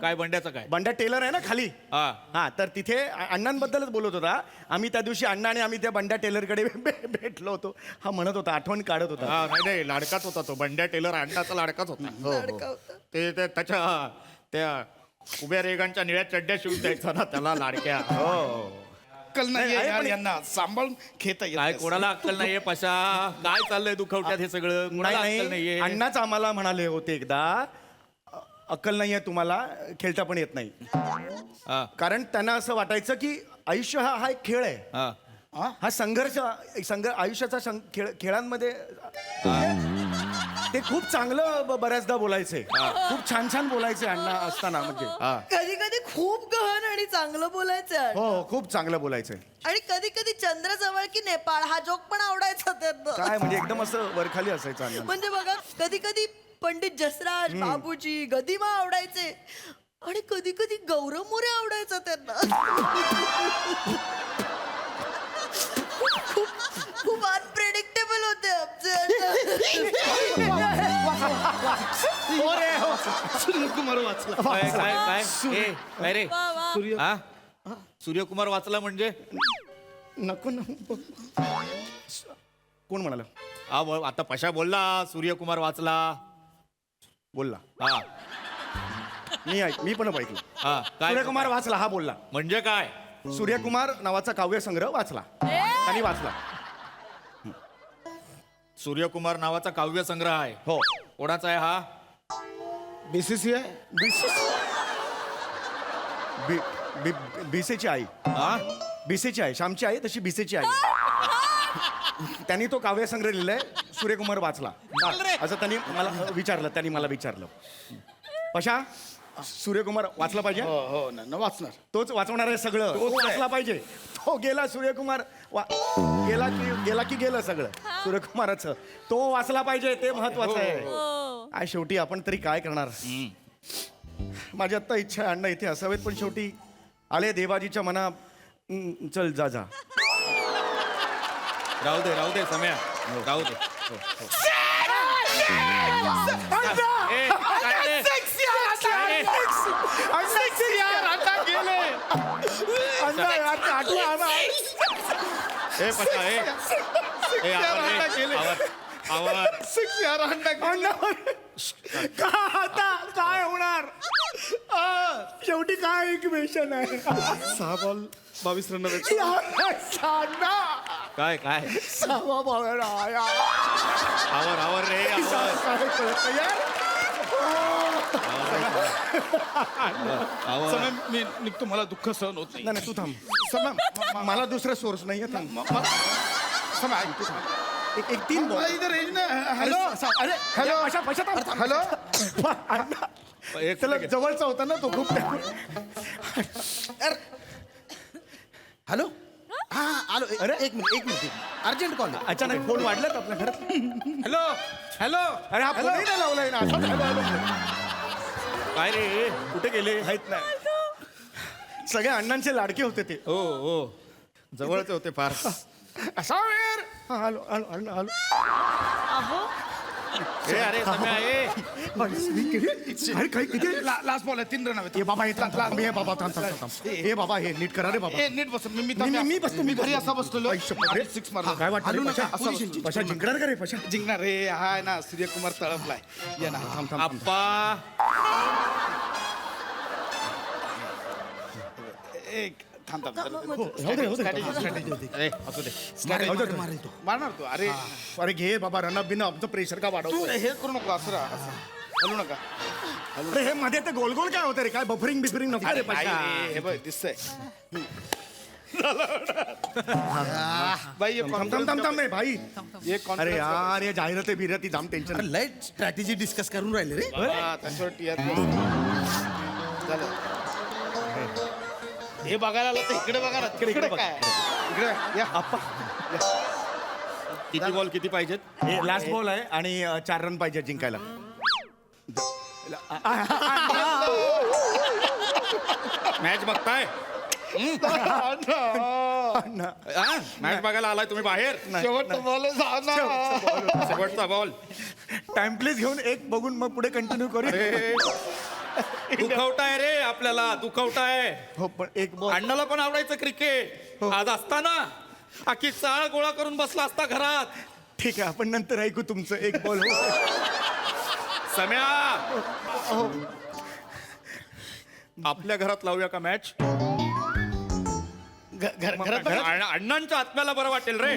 Speaker 4: काय बंड्याचं काय?
Speaker 8: बंड्या टेलर आहे ना खाली.
Speaker 4: हा
Speaker 8: हा, तर तिथे अण्णांबद्दलच बोलत होता. आम्ही त्या दिवशी अण्णा आणि आम्ही त्या बंड्या टेलरकडे भेटलो होतो. हा म्हणत होता, आठवण काढत होता.
Speaker 5: हा नाही नाही लाडकाच होता तो. बंड्या टेलर अण्णाचा लाडकाच होता. ते त्याच्या त्या उभ्या रेगांच्या निळ्या चड्ड्या शिवून द्यायचा ना त्याला लाडक्या.
Speaker 12: अक्कल नाही
Speaker 8: आहे
Speaker 12: यार
Speaker 8: पण-
Speaker 12: यांना. सांभाळून खेळता येत
Speaker 4: काय
Speaker 12: नाही.
Speaker 4: कोणाला अक्कल नाहीये पशा? काय चाललंय दुखवट्यात हे सगळं? कोणाला
Speaker 8: नाही
Speaker 4: अक्कल
Speaker 8: नाही,
Speaker 4: नाहीये?
Speaker 8: अण्णाच आम्हाला म्हणाले होते एकदा, अक्कल नाहीये तुम्हाला, खेळता पण येत नाही.
Speaker 4: हा,
Speaker 8: कारण त्यांना असं वाटायचं की आयुष्य हा एक खेळ आहे.
Speaker 4: हा.
Speaker 8: हा संघर्ष आयुष्याचा खेळांमध्ये ते खूप चांगलं बऱ्याचदा बोलायचे. खूप छान छान बोलायचे अण्णा असताना. म्हणजे
Speaker 9: कधी कधी खूप गहन आणि चांगलं बोलायचं.
Speaker 8: हो, खूप चांगलं बोलायचे.
Speaker 9: आणि कधी कधी चंद्र जवळ की नेपाळ हा जोक पण आवडायचा त्यांना.
Speaker 8: काय म्हणजे एकदम असं वरखाली असायचं अण्णा.
Speaker 9: म्हणजे बघा, कधी कधी पंडित जसराज, बाबूजी, गदिमा आवडायचे. आणि कधी कधी गौरव मोरे आवडायचा त्यांना. खूप अनप्रेडिक्टेबल होते
Speaker 12: सूर्यकुमार वाचला.
Speaker 4: काय काय काय ए, काय रे हा? सूर्यकुमार वाचला म्हणजे?
Speaker 8: नको नको. कोण म्हणाल?
Speaker 4: आता पशा बोलला सूर्यकुमार वाचला.
Speaker 8: बोलला.
Speaker 4: हा
Speaker 8: मी पण ऐकलं.
Speaker 4: हा काय
Speaker 8: सूर्यकुमार वाचला हा बोलला.
Speaker 4: म्हणजे काय?
Speaker 8: सूर्यकुमार नावाचा काव्यसंग्रह वाचला. त्यांनी वाचला.
Speaker 4: सूर्यकुमार नावाचा काव्य संग्रह आहे.
Speaker 8: हो.
Speaker 4: कोणाचा आहे हा?
Speaker 12: BCCI
Speaker 8: बीसेची आई.
Speaker 4: हा?
Speaker 8: बीसेची आई, श्यामची आई तशी बीसेची आई. त्यांनी तो काव्यसंग्रह लिहिलाय. सूर्यकुमार वाचला असं त्यांनी मला विचारलं. पशा सूर्यकुमार वाचला पाहिजे.
Speaker 12: हो हो ना वाचणार.
Speaker 8: तोच वाचवणार आहे सगळं. तो वाचला पाहिजे. तो गेला सूर्यकुमार गेला की गेलं सगळं सूर्यकुमाराचं. तो वाचला पाहिजे, ते महत्वाचं आहे. काय शेवटी आपण तरी काय करणार. माझी आत्ता इच्छा आहे अण्णा इथे असावेत, पण शेवटी आले देवाजीच्या मना. चल जा जा.
Speaker 6: राहू दे सम्या, राहू दे.
Speaker 8: काय होणार शेवटी काय इक्वेशन आहे.
Speaker 12: 6 बॉल 22 रन.
Speaker 6: काय
Speaker 8: 6वा बॉल
Speaker 6: आवर रे
Speaker 12: समय मी निघतो, मला दुःख सहन होत नाही.
Speaker 8: नाही तू थांब. मला दुसरा सोर्स नाहीये. थांब.
Speaker 12: समय ऐक, तू थांब.
Speaker 8: एक 3 बॉल.
Speaker 12: इधर रेंज नाही. Hello
Speaker 8: hello
Speaker 12: hello.
Speaker 8: त्याला जवळचा होता ना तो खूप.
Speaker 5: हॅलो हा आलो.
Speaker 8: अरे
Speaker 5: एक मिनिट अर्जंट कॉल.
Speaker 8: अचानक फोन वाढलात आपल्या घरात.
Speaker 12: हॅलो.
Speaker 8: अरे हा फोनही नाही लावलाय ना. असाच हॅलो.
Speaker 6: काय रे, कुठे गेले?
Speaker 8: माहित नाही. सगळे अण्णांचे लाडके होते ते.
Speaker 6: हो जवळचे होते फार.
Speaker 8: असा वेळ. आलो अण्णा आलो.
Speaker 6: अरे सम्या
Speaker 8: अरे काही किती
Speaker 12: लास्ट बॉल आहे, 3 रन हवे.
Speaker 8: हे बाबा हे बाबा थांब. हे बाबा हे नीट करा रे बाबा.
Speaker 12: नीट बस. मी
Speaker 8: बसतो. मी
Speaker 12: घरी असा बसलेलो.
Speaker 8: आई शपथ रे.
Speaker 12: 6 मारला.
Speaker 8: काय वाटतं रे, पशा?
Speaker 12: असं बसलो.
Speaker 8: पशा जिंकणार का रे पशा?
Speaker 12: जिंकणार रे. हा आहे ना सूर्यकुमार तळपलाय. या ना.
Speaker 8: थांब.
Speaker 6: आप्पा.
Speaker 12: एक थांब.
Speaker 8: हो दे.
Speaker 6: असू दे.
Speaker 12: मारणार तू. अरे
Speaker 8: अरे घे बाबा. रनअप बिन आमचं प्रेशर का
Speaker 12: तू
Speaker 8: वाढवतो.
Speaker 12: हे करू नको. असं हलू नका.
Speaker 8: अरे हे मध्ये ते गोल गोल काय होतं रे. काय बफरिंग बिफरिंग नको रे
Speaker 12: अरे
Speaker 8: पशा.
Speaker 12: हे बघ दिसतंय. बाई
Speaker 8: थांब रे भाई.
Speaker 12: ये
Speaker 8: अरे यार हे जाहिराती बिराती जाम टेन्शन.
Speaker 5: लय स्ट्रॅटेजी डिस्कस करून राहिले रे.
Speaker 12: त्याच्यावर टीआर झालं. हे बघायला आलं तर इकडे बघा ना.
Speaker 8: इकडे बघ.
Speaker 12: काय इकडे या.
Speaker 6: किती बॉल किती पाहिजेत?
Speaker 8: हे लास्ट बॉल आहे आणि 4 रन पाहिजे जिंकायला.
Speaker 6: मॅच बघताय? मॅच बघायला आलाय तुम्ही बाहेर?
Speaker 12: शेवटचा बॉल
Speaker 6: शेवटचा बॉल.
Speaker 8: टाइम प्लीज घेऊन एक बघून मग पुढे कंटिन्यू करू.
Speaker 6: दुखवताय रे आपल्याला, दुखवताय.
Speaker 8: हो पण एक बॉल.
Speaker 6: अण्णाला पण आवडायचं क्रिकेट. आज असताना अख्खी चाळ गोळा करून बसला असता घरात.
Speaker 8: ठीक आहे आपण नंतर ऐकू तुमचं. एक बॉल.
Speaker 6: सम्या, आपल्या घरात लावूया का मॅच? अण्णांच्या आत्म्याला बरं वाटेल रे.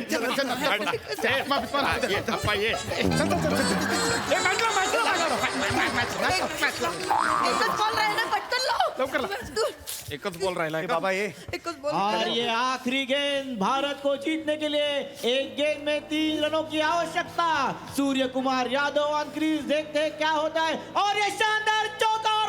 Speaker 6: एकच बॉल राहिला
Speaker 8: बाबा ये.
Speaker 9: एकच बॉल.
Speaker 3: और ये आखिरी गेंद भारत को जीतने के लिए एक गेंद में 3 रनों की आवश्यकता. Surya Kumar Yadav on crease. देखते हैं क्या होता है. और ये शानदार चौका और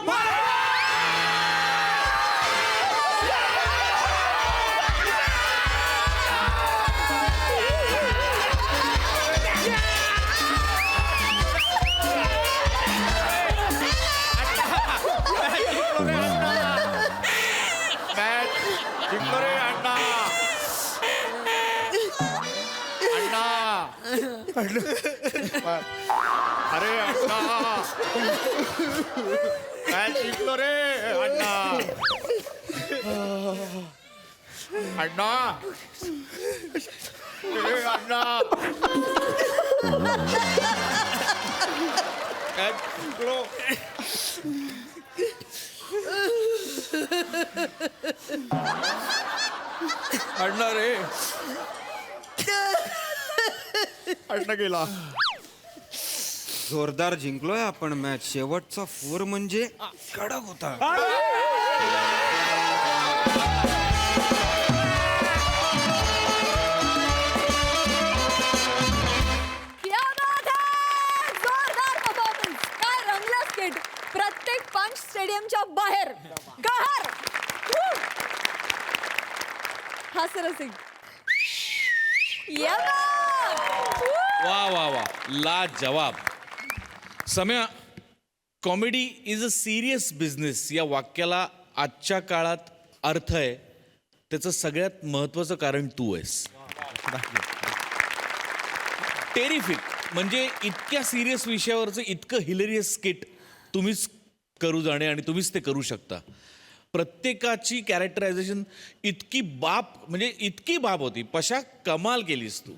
Speaker 6: जिंकलो रे अण्णा. अरे अण्णा, मॅच जिंकलो रे अण्णा. अण्णा, अण्णा मॅच जिंकलो. अण्णा रे. अण्णा गेला.
Speaker 13: जोरदार जिंकलोय आपण मॅच. शेवटचा 4 म्हणजे कडक होता.
Speaker 1: क्या बात है! जोरदार परफॉर्मन्स. काय रंगलं स्किट. प्रत्येक पंच स्टेडियमच्या फॅन्टास्टिक. या बात!
Speaker 6: वा वा वा, ला जवाब. सम्या, comedy is a serious business या वाक्याला आजच्या काळात अर्थ आहे, त्याचं सगळ्यात महत्वाचं कारण तू आहेस. टेरिफिक. म्हणजे इतक्या सिरियस विषयावरचं इतकं हिलेरियस स्किट तुम्हीच करू जाणे आणि तुम्हीच ते करू शकता. प्रत्येकाची कॅरेक्टरायझेशन इतकी बाप होती. पशा कमाल केलीस तू,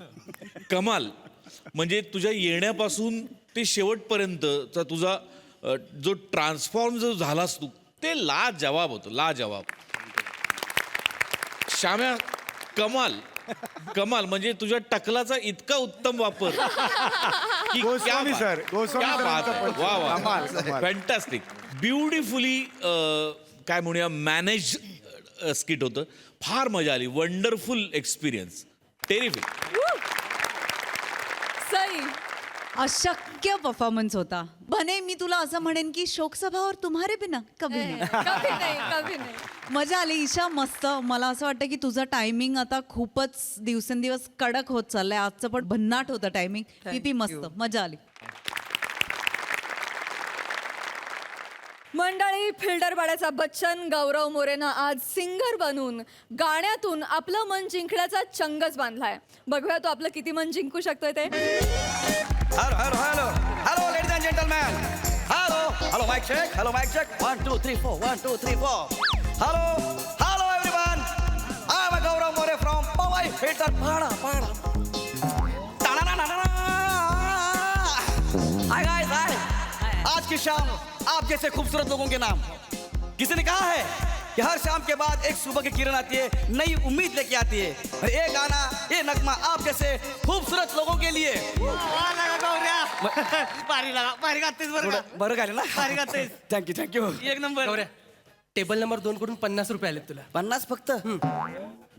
Speaker 6: कमाल. म्हणजे तुझ्या येण्यापासून ते शेवटपर्यंतचा तुझा जो ट्रान्सफॉर्म जो झालास तू, ते लाजवाब होतं, लाजवाब. श्याम्या, कमाल कमाल. म्हणजे तुझ्या टकलाचा इतका उत्तम वापर की
Speaker 8: गोस्वामी सर, गोस्वामी सरांचं पण
Speaker 6: वा वा,
Speaker 8: कमाल, कमाल.
Speaker 6: फॅन्टॅस्टिक. ब्युटिफुली काय म्हणूया मॅनेज स्किट होतं. फार मजा आली. Wonderful experience. टेरिफिक.
Speaker 1: सई.
Speaker 7: अशक्य परफॉर्मन्स होता. बने, मी तुला असं म्हणेन की शोकसभा और तुम्हारे बिना कभी नहीं.
Speaker 1: कभी नाही, कभी नाही.
Speaker 7: मजा आली. ईशा, मस्त. मला असं वाटतं की तुझं टायमिंग आता खूपच दिवसेंदिवस कडक होत चाललंय. आजचं पण भन्नाट होतं टायमिंग. पीपी मस्त, मजा आली.
Speaker 1: मंडळी, फिल्डरपाड्याचा बच्चन गौरव मोरेनं आज सिंगर बनून गाण्यातून आपलं मन जिंकण्याचा चंगच बांधलाय. बघूया तो आपलं किती मन जिंकू शकतोय ते.
Speaker 14: Hello, hello, hello. Hello, ladies and gentlemen. Hello. Hello, mic check. Hello, mic check. 1, 2, 3, 4. 1, 2, 3, 4. Hello. Hello, everyone. I'm Gaurav More from Powai Filter Pada. Hi guys, hi. आज की शाम आप जैसे खूबसूरत लोगों के नाम. किसी ने कहा है कि हर शाम के बाद एक सुबह की किरण आती है, नई उम्मीद लेके आती है. और ये गाना, ये नगमा आप जैसे खूबसूरत लोगों के लिए. बरं गायलं ना. थँक्यू. एक नंबर.
Speaker 4: टेबल नंबर 2 कडून 50 रुपये आले तुला.
Speaker 14: 50 फक्त.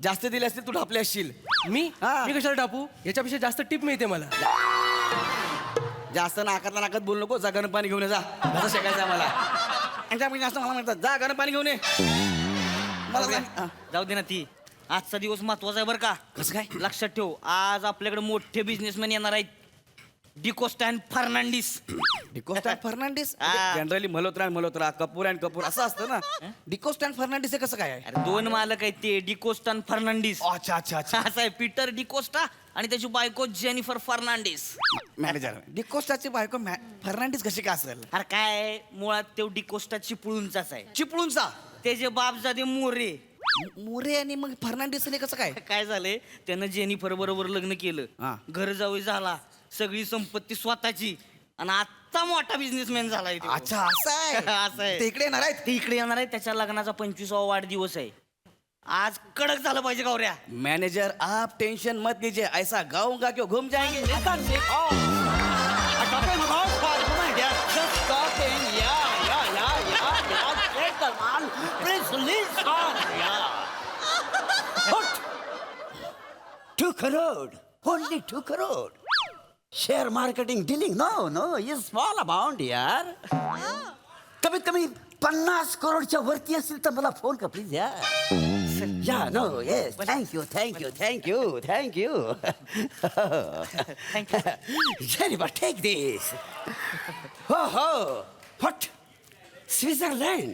Speaker 14: जास्त दिले असतील तू ढापले असशील.
Speaker 4: मी
Speaker 14: हा.
Speaker 4: मी कशाला टापू? याच्यापेक्षा जास्त टिप मिळते मला.
Speaker 14: जास्त नाकात बोलू नको. जा गरम पाणी घेऊन ये, जा. कसं शेकायचं मला. यांच्यापैकी जास्त मला म्हणतात, जा गरम पाणी घेऊन ये.
Speaker 5: जाऊ दे ना ती. आजचा दिवस महत्वाचा आहे बरं का.
Speaker 14: कसं काय?
Speaker 5: लक्षात ठेव, आज आपल्याकडे मोठे बिझनेसमॅन येणार आहेत. डिकोस्टा अँड फर्नांडिस.
Speaker 14: डिकोस्टा फर्नांडिस.
Speaker 5: हा.
Speaker 14: जनरली मल्होत्रा, कपूर अँड कपूर असं असतं ना. डिकोस्टा फर्नांडिस हे कसं काय आहे?
Speaker 5: अरे 2 मालक आहेत ते, डिकोस्टा आणि फर्नांडिस.
Speaker 14: अच्छा.
Speaker 5: असं आहे, पीटर डिकोस्टा आणि त्याची बायको जेनिफर फर्नांडिस.
Speaker 14: मॅनेजर, डिकोस्टाची बायको फर्नांडिस कशी काय असेल?
Speaker 5: अरे काय, मुळात तो डिकोस्टा चिपळूणचाच आहे.
Speaker 14: चिपळूणचा.
Speaker 5: त्याचे बापजादे
Speaker 14: मोरे आणि मग फर्नांडिस कसं काय?
Speaker 5: काय झालंय, त्यानं जेनिफर बरोबर लग्न
Speaker 14: हा.
Speaker 5: केलं. घर जावई झाला, सगळी संपत्ती स्वतःची, आणि आता मोठा बिझनेसमॅन झालाय तो.
Speaker 14: अच्छा, असं आहे.
Speaker 5: असं आहे.
Speaker 14: ते इकडे येणार आहेत.
Speaker 5: ते इकडे येणार आहे. त्याच्या लग्नाचा 25वा वाढदिवस आहे. आज कडक झालं पाहिजे गौऱ्या.
Speaker 14: मैनेजर, आप टेंशन मत लीजिए. ऐसा गाऊंगा क्यों घूम जाएंगे.
Speaker 15: $2 crore. Only 2 crore. Share marketing dealing. No, it's small amount, यार. कमीत कमी 50 करोडच्या वरती असेल तर मला फोन कर प्लीज यार. Yeah, no, yes. Thank you. Jennifer, take this. Oh. What? Switzerland.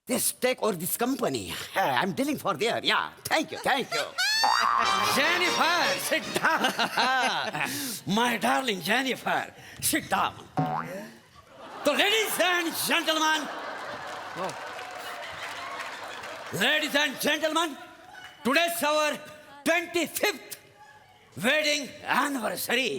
Speaker 15: This take or this company. I'm dealing for there. Yeah, thank you. Jennifer, sit down. My darling Jennifer, sit down. So, ladies and gentlemen, today's our 25th wedding anniversary.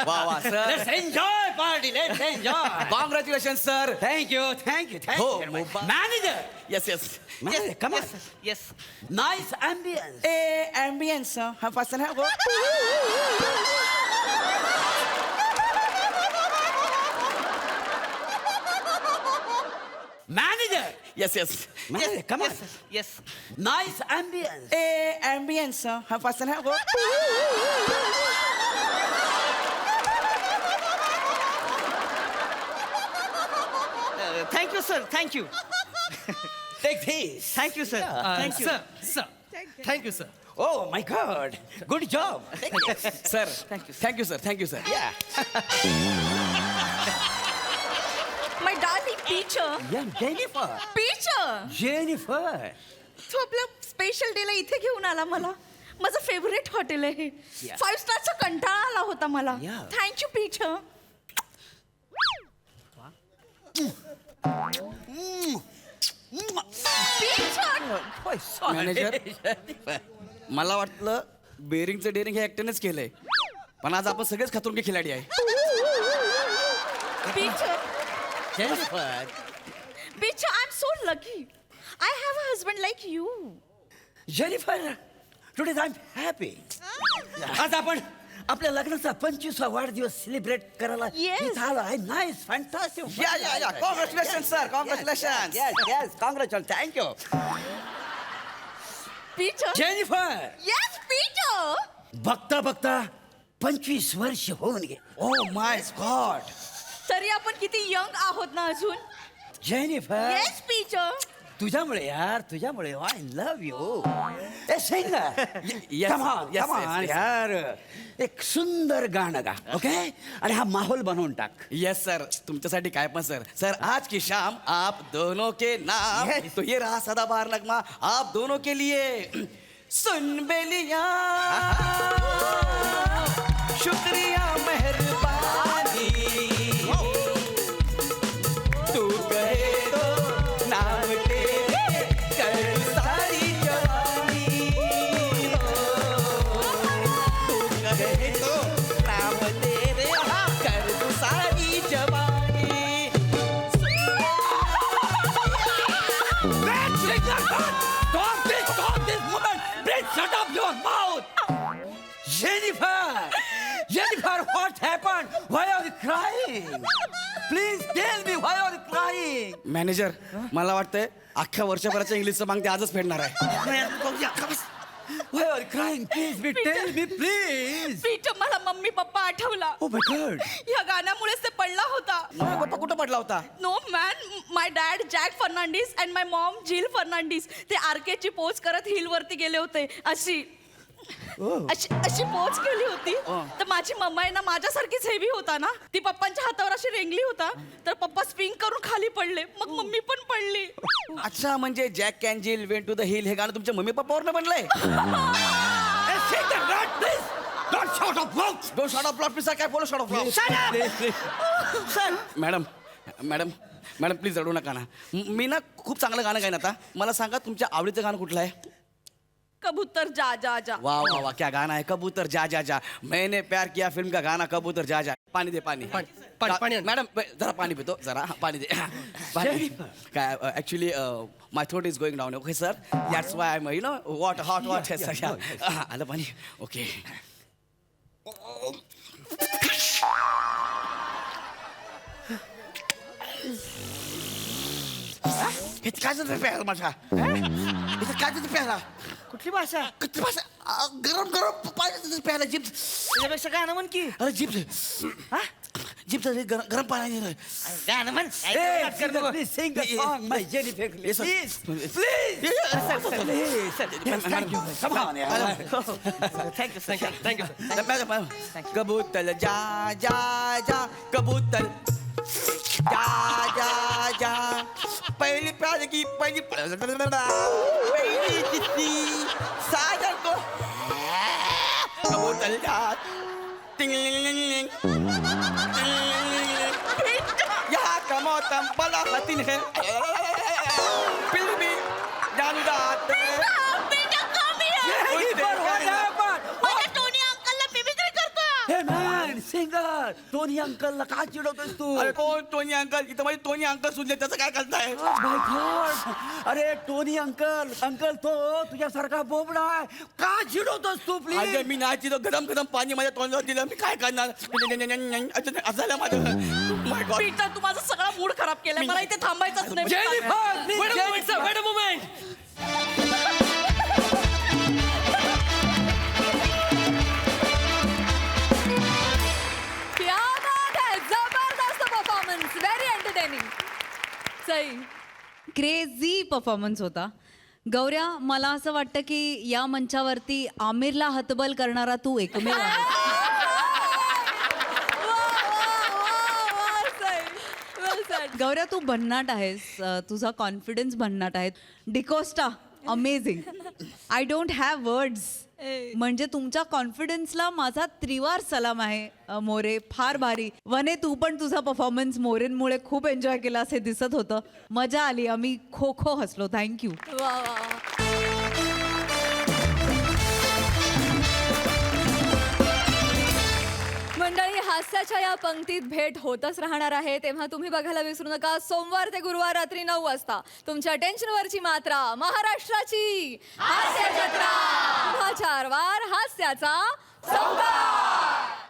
Speaker 14: Wow, sir.
Speaker 15: Let's enjoy party.
Speaker 14: Congratulations, sir.
Speaker 15: Thank you. Manager.
Speaker 14: Yes.
Speaker 15: Manager, come on.
Speaker 5: Yes.
Speaker 15: Nice ambience.
Speaker 14: Ambience. Have fun.
Speaker 15: Manager,
Speaker 14: Yes, yes.
Speaker 15: Man, come on.
Speaker 14: Yes.
Speaker 15: Nice ambience.
Speaker 14: Ambience. Have fast and have Thank you, sir. Thank you.
Speaker 15: Take this.
Speaker 14: Thank you, sir. Thank you.
Speaker 11: Sir, thank you, sir.
Speaker 15: Oh my God. Good job.
Speaker 14: Sir, thank you. Thank you, sir. Thank you, sir.
Speaker 15: Yeah.
Speaker 1: My darling teacher
Speaker 15: Young Jennifer.
Speaker 1: Teacher
Speaker 15: Jennifer.
Speaker 1: तू आपल्या special डेला इथे घेऊन आला मला माझं favourite hotel आहे
Speaker 15: Yeah.
Speaker 1: 5 स्टारचा कंटाळा आला होता मला
Speaker 15: Yeah.
Speaker 1: थँक्यू टीचर
Speaker 14: मॅनेजर मला वाटलं बेरिंगचं डेअरिंग हे एकट्यानेच केलंय पण आज आपण सगळेच खतरंगी खिलाडी आहे
Speaker 1: teacher
Speaker 15: Jennifer.
Speaker 1: Teacher I am so lucky I have a husband like you
Speaker 15: Jennifer. Today I'm happy. आज आपण आपल्या लग्नाचा 25वा वाढदिवस सेलिब्रेट करायला
Speaker 1: Yes.
Speaker 15: इथं आलो आहे. Nice fantastic.
Speaker 14: या congratulation sir congratulation
Speaker 15: Yes, congratulations. Thank you.
Speaker 1: Teacher
Speaker 15: Jennifer.
Speaker 1: Yes teacher
Speaker 15: बघता बघता 25 वर्ष होऊन गे.
Speaker 14: ओ माय गॉड
Speaker 1: तरी आपण किती यंग आहोत ना अजून
Speaker 15: जेनिफर
Speaker 1: येस टीचर
Speaker 15: तुझ्यामुळे यार तुझ्यामुळे I love you. A sing
Speaker 14: yes,
Speaker 15: come on
Speaker 14: yes,
Speaker 15: come
Speaker 14: yes,
Speaker 15: on
Speaker 14: yes.
Speaker 15: यार एक सुंदर गाणं गा ओके आणि हा माहोल बनवून टाक.
Speaker 14: यस सर तुमच्यासाठी काय पण सर सर आज की शाम आप दोनों के नाम
Speaker 15: Yes.
Speaker 14: तो ये रहा सदाबहार नगमा आप दोनों के लिए सुन बेलिया शुक्रिया मेहरबानी तू कहे तो नाम तेरे कर सारी जवानी तू कहे तो नाम तेरे कर तू सारी जवानी
Speaker 15: Shut up your mouth! Jennifer! Jennifer, what happened? Why are you crying? Please tell me why are you crying?
Speaker 14: Manager मला वाटतंय अख्ख्या वर्षभराच्या इंग्लिशचं मागणी आजच फेडणार आहे
Speaker 15: Why are you crying? Please be tell me, please.
Speaker 1: Teacher मला मम्मी पप्पा आठवला
Speaker 15: Oh my God.
Speaker 1: या गाण्यामुळेच ते पडला होता
Speaker 14: पप्पा कुठं पडला होता
Speaker 1: no man my dad Jack Fernandes and my mom Jill Fernandes ते आरकेची पोच करत हिल वरती गेले होते अशी अशी अशी पोच केली होती तर माझी मम्मा आहे ना माझ्यासारखीच हेवी होता ना ती पप्पांच्या हातावर अशी रेंगली होता तर पप्पा स्विंग करून खाली पडले मग मम्मी पण पडली
Speaker 14: अच्छा म्हणजे Jack can Jill went to the hill हे गाणं तुमच्या मम्मी पप्पावर बनलंय
Speaker 15: Don't shout up loud.
Speaker 14: Don't shot off plot please काय बोलो shot off plot
Speaker 15: Sir.
Speaker 14: Madam madam madam please रडू नका ना मी ना खूप चांगलं गाणं गाईन आता मला सांगा तुमच्या आवडीचं गाणं कुठलं आहे
Speaker 1: कबूतर जा जा जा
Speaker 14: वाह वाह वाह क्या गाना है कबूतर जा जा जा मैंने प्यार किया फिल्म का गाना कबूतर जा जा पानी दे पानी
Speaker 11: पाणी
Speaker 14: मॅडम जरा पाणी पितो जरा पाणी दे पाणी काय actually my throat is going down okay sir that's why I you know what hot what आलं पाणी ओके काय प्याला माझा काय प्याला
Speaker 11: कुठली भाषा
Speaker 14: किती भाषा गरम गरम पाणी प्यायला जिप
Speaker 11: त्याच्यापेक्षा गाणं म्हण की
Speaker 14: अरे जिप जिप गरम पाणी
Speaker 11: गाणं म्हण
Speaker 15: Hey, please sing the song, my Jennifer.
Speaker 14: Yes, sir.
Speaker 15: Please, please. Please. Thank you. Come on, yeah.
Speaker 11: Thank you
Speaker 14: कबूतर जा जा जा कबूतर जा जा जा पहली प्यार की पहली किसी सागर को कबूतर जा टिंग यहाँ का मौसम बड़ा हसीन है फिर भी जानदार
Speaker 15: Jennifer, what happened?
Speaker 1: माझ्या टोनी अंकलला मिमिक्री करतोय
Speaker 15: Hey, man. सिंगर टोनी अंकलला का चिडवतोस तू
Speaker 14: अरे कोण टोनी अंकल इथं माझे टोनी अंकल सुनले त्याचं काय करताय
Speaker 15: My God! अरे टोनी अंकल अंकल तो तुझ्यासारखा बोबडा आहे का चिडवतोस तू प्लीज
Speaker 14: अगं मी नाची तो गरम गरम पाणी माझ्या तोंडावर दिलं मी काय करणार असं झालं माझं माय गॉड
Speaker 9: पीटर तू माझा सगळा मूड खराब केलाय मला इथे थांबायचंच नाही
Speaker 1: क्या बात है, जबरदस्त performance, very entertaining. Sai,
Speaker 7: crazy performance होता. गौऱ्या, मला असं वाटतं की या मंचावरती आमिरला हतबल करणारा तू एकमेव आहे.
Speaker 1: well said.
Speaker 7: गौऱ्या, तू भन्नाट आहेस. तुझा कॉन्फिडन्स भन्नाट आहे. D'Costa amazing. I don't have words. म्हणजे तुमच्या कॉन्फिडन्सला माझा त्रिवार सलाम आहे. मोरे, फार भारी. वने, तू पण तुझा परफॉर्मन्स मोरेंमुळे खूप एन्जॉय केला असे दिसत होतं. मजा आली. आम्ही खो खो हसलो. थँक्यू.
Speaker 1: वा वा वा. मंडळी, हास्याच्या या पंक्तीत भेट होतच राहणार आहे, तेव्हा तुम्ही बघायला विसरू नका सोमवार ते गुरुवार रात्री 9 वाजता तुमच्या टेन्शनवरची मात्रा महाराष्ट्राची हास्य जत्रा. 4 वार हास्याचा संवाद.